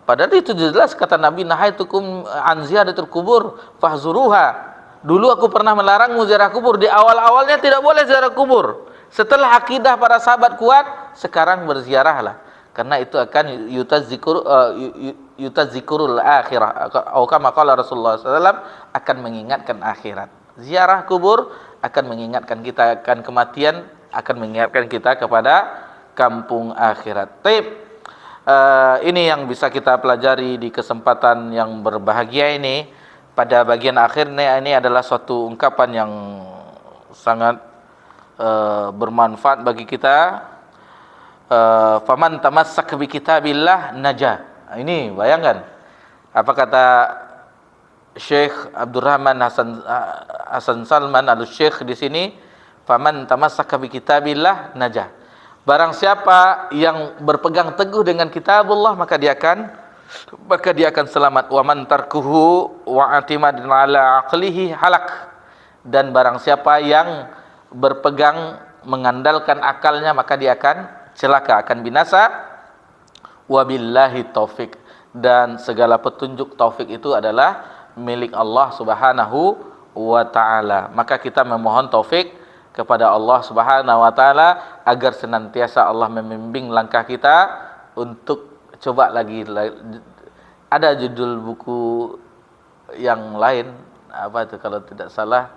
Padahal itu jelas kata Nabi, nahaitukum an ziyaratul kubur fahzuruha. Dulu aku pernah melarangmu ziarah kubur. Di awal-awalnya tidak boleh ziarah kubur. Setelah akidah para sahabat kuat, sekarang berziarahlah. Karena itu akan yutazikurul akhirah, atau kama qala Rasulullah SAW, akan mengingatkan akhirat. Ziarah kubur akan mengingatkan kita akan kematian, akan mengingatkan kita kepada kampung akhirat. Ini yang bisa kita pelajari di kesempatan yang berbahagia ini. Pada bagian akhirnya ini adalah suatu ungkapan yang sangat bermanfaat bagi kita. Faman tamassak bi kitabillah najah. Ini bayangkan apa kata Syekh Abdurrahman Hasan Salman Al-Syekh di sini, faman tamassak bi kitabillah najah. Barang siapa yang berpegang teguh dengan kitabullah, maka dia akan selamat. Wa man tarkuhu wa atimadun ala aqlihi halak. Dan barang siapa yang berpegang mengandalkan akalnya, maka dia akan celaka, akan binasa. Wabillahi taufik, dan segala petunjuk taufik itu adalah milik Allah Subhanahu wa ta'ala. Maka kita memohon taufik kepada Allah Subhanahu wa ta'ala agar senantiasa Allah membimbing langkah kita untuk coba lagi. Ada judul buku yang lain, apa itu kalau tidak salah,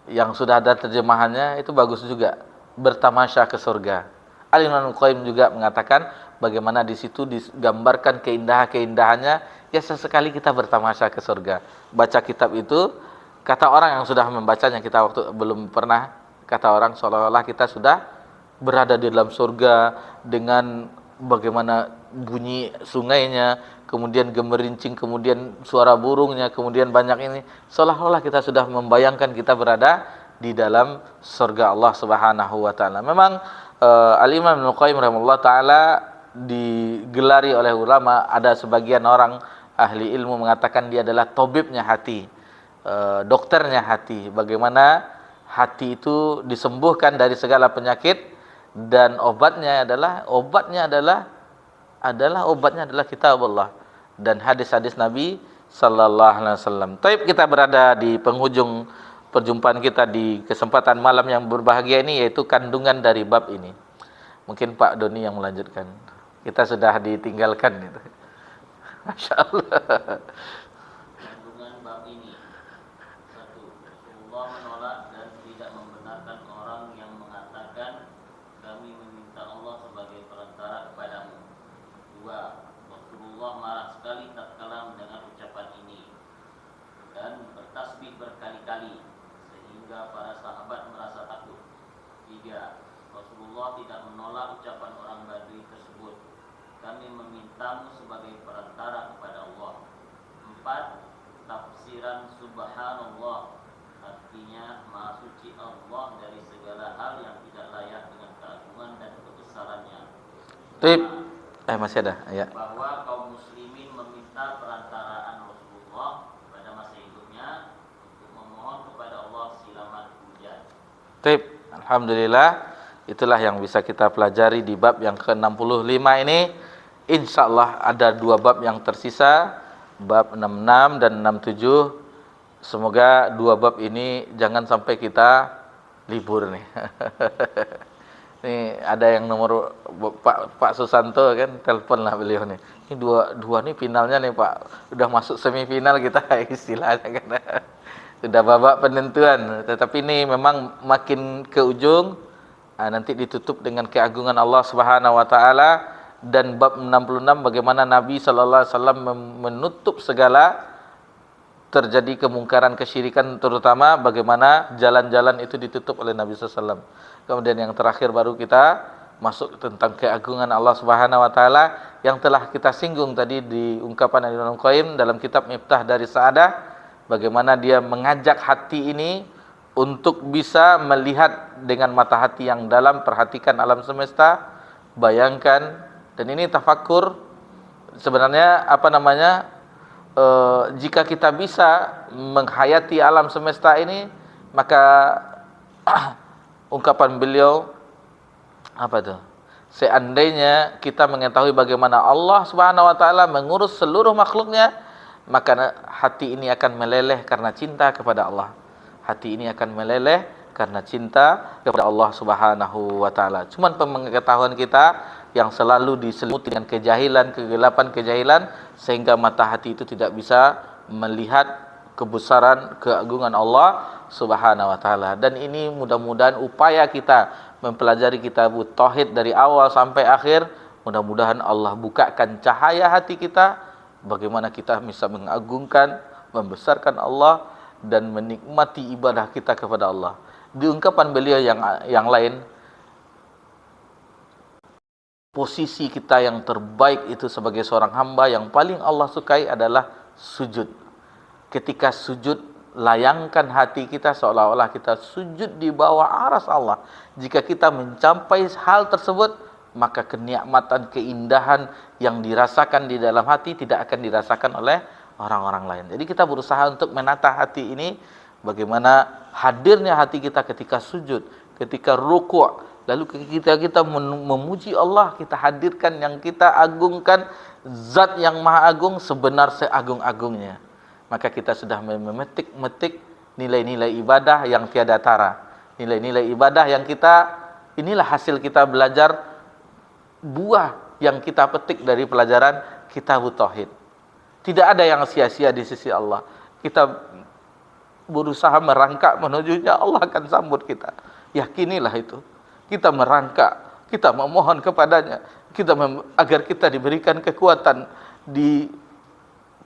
yang sudah ada terjemahannya, itu bagus juga, Bertamasya ke Surga. Al-Imam Al-Qayyim juga mengatakan bagaimana di situ digambarkan keindahan-keindahannya. Ya, sesekali kita bertamasya ke surga. Baca kitab itu, kata orang yang sudah membacanya, kita waktu belum pernah, kata orang seolah-olah kita sudah berada di dalam surga dengan bagaimana bunyi sungainya, kemudian gemerincing, kemudian suara burungnya, kemudian banyak ini. Seolah-olah kita sudah membayangkan kita berada di dalam surga Allah Subhanahu wa ta'ala. Memang Al-Imam Al-Qayyim rahimahullah ta'ala digelari oleh ulama, ada sebagian orang ahli ilmu mengatakan dia adalah tabibnya hati, dokternya hati. Bagaimana hati itu disembuhkan dari segala penyakit dan obatnya adalah kitab Allah dan hadis-hadis Nabi sallallahu alaihi wasallam. Taib, kita berada di penghujung perjumpaan kita di kesempatan malam yang berbahagia ini, yaitu kandungan dari bab ini. Mungkin Pak Doni yang melanjutkan. Kita sudah ditinggalkan itu. Masya Allah. Kandungan bab ini. 1. Rasulullah menolak dan tidak membenarkan orang yang mengatakan kami meminta Allah sebagai perantara kepadamu. 2. Rasulullah marah sekali tatkala mendengar ucapan ini dan bertasbih berkali-kali sehingga para sahabat merasa takut. 3. Rasulullah tidak menolak ucapan orang Badui tersebut. Kami memintamu sebagai perantara kepada Allah. 4. Tafsiran subhanallah, artinya maha suci Allah dari segala hal yang tidak layak dengan keagungan dan kebesarannya. Taib. Masih ada ya. Bahwa kaum muslimin meminta perantaraan Rasulullah pada masa hidupnya untuk memohon kepada Allah silamat hujan. Taib. Alhamdulillah, itulah yang bisa kita pelajari di bab yang ke-65 ini. Insyaallah ada 2 bab yang tersisa, bab 66 dan 67. Semoga 2 bab ini jangan sampai kita libur nih. Ini ada yang nomor Pak Susanto kan, teleponlah beliau nih. Ini dua nih finalnya nih Pak. Udah masuk semifinal kita istilahnya kan. Sudah babak penentuan. Tetapi ini memang makin ke ujung, nanti ditutup dengan keagungan Allah Subhanahu wa taala, dan bab 66 bagaimana Nabi sallallahu alaihi wasallam menutup segala terjadi kemungkaran kesyirikan, terutama bagaimana jalan-jalan itu ditutup oleh Nabi sallallahu alaihi wasallam. Kemudian yang terakhir baru kita masuk tentang keagungan Allah Subhanahu wa taala yang telah kita singgung tadi di ungkapan Imam Qayyim dalam kitab Miftah dari Sa'adah, bagaimana dia mengajak hati ini untuk bisa melihat dengan mata hati yang dalam, perhatikan alam semesta, bayangkan, dan ini tafakkur. Sebenarnya jika kita bisa menghayati alam semesta ini, maka ungkapan beliau seandainya kita mengetahui bagaimana Allah Subhanahu wa taala mengurus seluruh makhluknya, maka hati ini akan meleleh karena cinta kepada Allah. Hati ini akan meleleh karena cinta kepada Allah Subhanahu wa taala. Cuman pengetahuan kita yang selalu diselimuti dengan kejahilan, kegelapan kejahilan, sehingga mata hati itu tidak bisa melihat kebesaran, keagungan Allah Subhanahu wa taala. Dan ini mudah-mudahan upaya kita mempelajari kitab tauhid dari awal sampai akhir, mudah-mudahan Allah bukakan cahaya hati kita, bagaimana kita bisa mengagungkan, membesarkan Allah dan menikmati ibadah kita kepada Allah. Di ungkapan beliau yang lain, posisi kita yang terbaik itu sebagai seorang hamba yang paling Allah sukai adalah sujud. Ketika sujud, layangkan hati kita seolah-olah kita sujud di bawah aras Allah. Jika kita mencapai hal tersebut, maka kenikmatan, keindahan yang dirasakan di dalam hati tidak akan dirasakan oleh orang-orang lain. Jadi kita berusaha untuk menata hati ini, bagaimana hadirnya hati kita ketika sujud, ketika rukuk, lalu kita memuji Allah, kita hadirkan yang kita agungkan, zat yang maha agung sebenar seagung-agungnya. Maka kita sudah memetik nilai-nilai ibadah yang tiada tara. Nilai-nilai ibadah yang inilah hasil kita belajar, buah yang kita petik dari pelajaran kitab tauhid. Tidak ada yang sia-sia di sisi Allah. Kita berusaha merangkak menujunya, Allah akan sambut kita. Yakinilah itu. Kita merangkak, kita memohon kepadanya, agar kita diberikan kekuatan di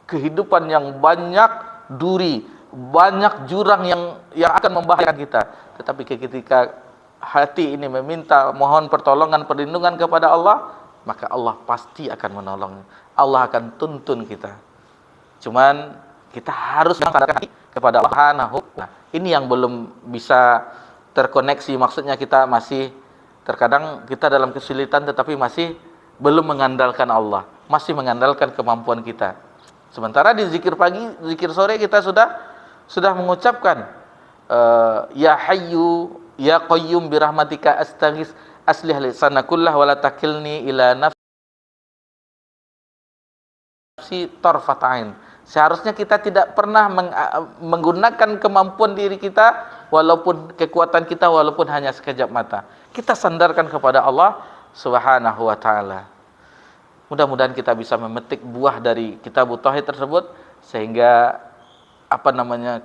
kehidupan yang banyak duri, banyak jurang yang akan membahayakan kita. Tetapi ketika hati ini meminta, mohon pertolongan, perlindungan kepada Allah, maka Allah pasti akan menolong. Allah akan tuntun kita. Cuman kita harus mengandalkan kepada Allah Subhanahu. Nah, ini yang belum bisa terkoneksi. Maksudnya kita masih, terkadang kita dalam kesulitan tetapi masih belum mengandalkan Allah, masih mengandalkan kemampuan kita. Sementara di zikir pagi, zikir sore kita sudah mengucapkan ya Hayyu ya Qayyum birahmatika astaghis aslih lisana kullah wa la takilni ila nafsi tarfatain. Seharusnya kita tidak pernah menggunakan kemampuan diri kita, walaupun kekuatan kita, walaupun hanya sekejap mata. Kita sandarkan kepada Allah Subhanahu wa ta'ala. Mudah-mudahan kita bisa memetik buah dari kitab tauhid tersebut, sehingga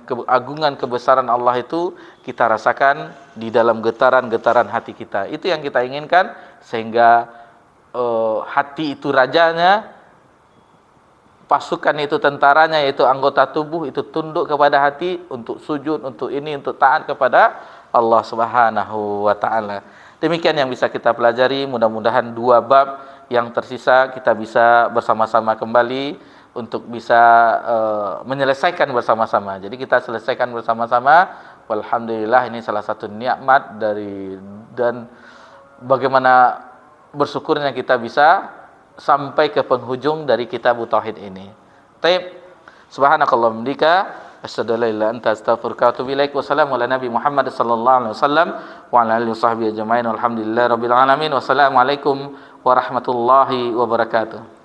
keagungan kebesaran Allah itu kita rasakan di dalam getaran-getaran hati kita. Itu yang kita inginkan, sehingga hati itu rajanya, pasukan itu tentaranya, yaitu anggota tubuh itu tunduk kepada hati untuk sujud, untuk ini, untuk taat kepada Allah Subhanahu wa ta'ala. Demikian yang bisa kita pelajari. Mudah-mudahan 2 bab yang tersisa kita bisa bersama-sama kembali untuk bisa menyelesaikan bersama-sama. Jadi kita selesaikan bersama-sama. Walhamdulillah, ini salah satu nikmat dan bagaimana bersyukurnya kita bisa sampai ke penghujung dari kitab tauhid ini. Taib. Subhanakallahumma bika asyhadu an la ilaha illa anta astaghfiruka wa atubu ilaik. Wassalamu ala nabi Muhammad sallallahu alaihi wasallam wa ala alihi washabbihi ajmain. Walhamdulillahirabbil alamin. Wassalamu alaikum warahmatullahi wabarakatuh.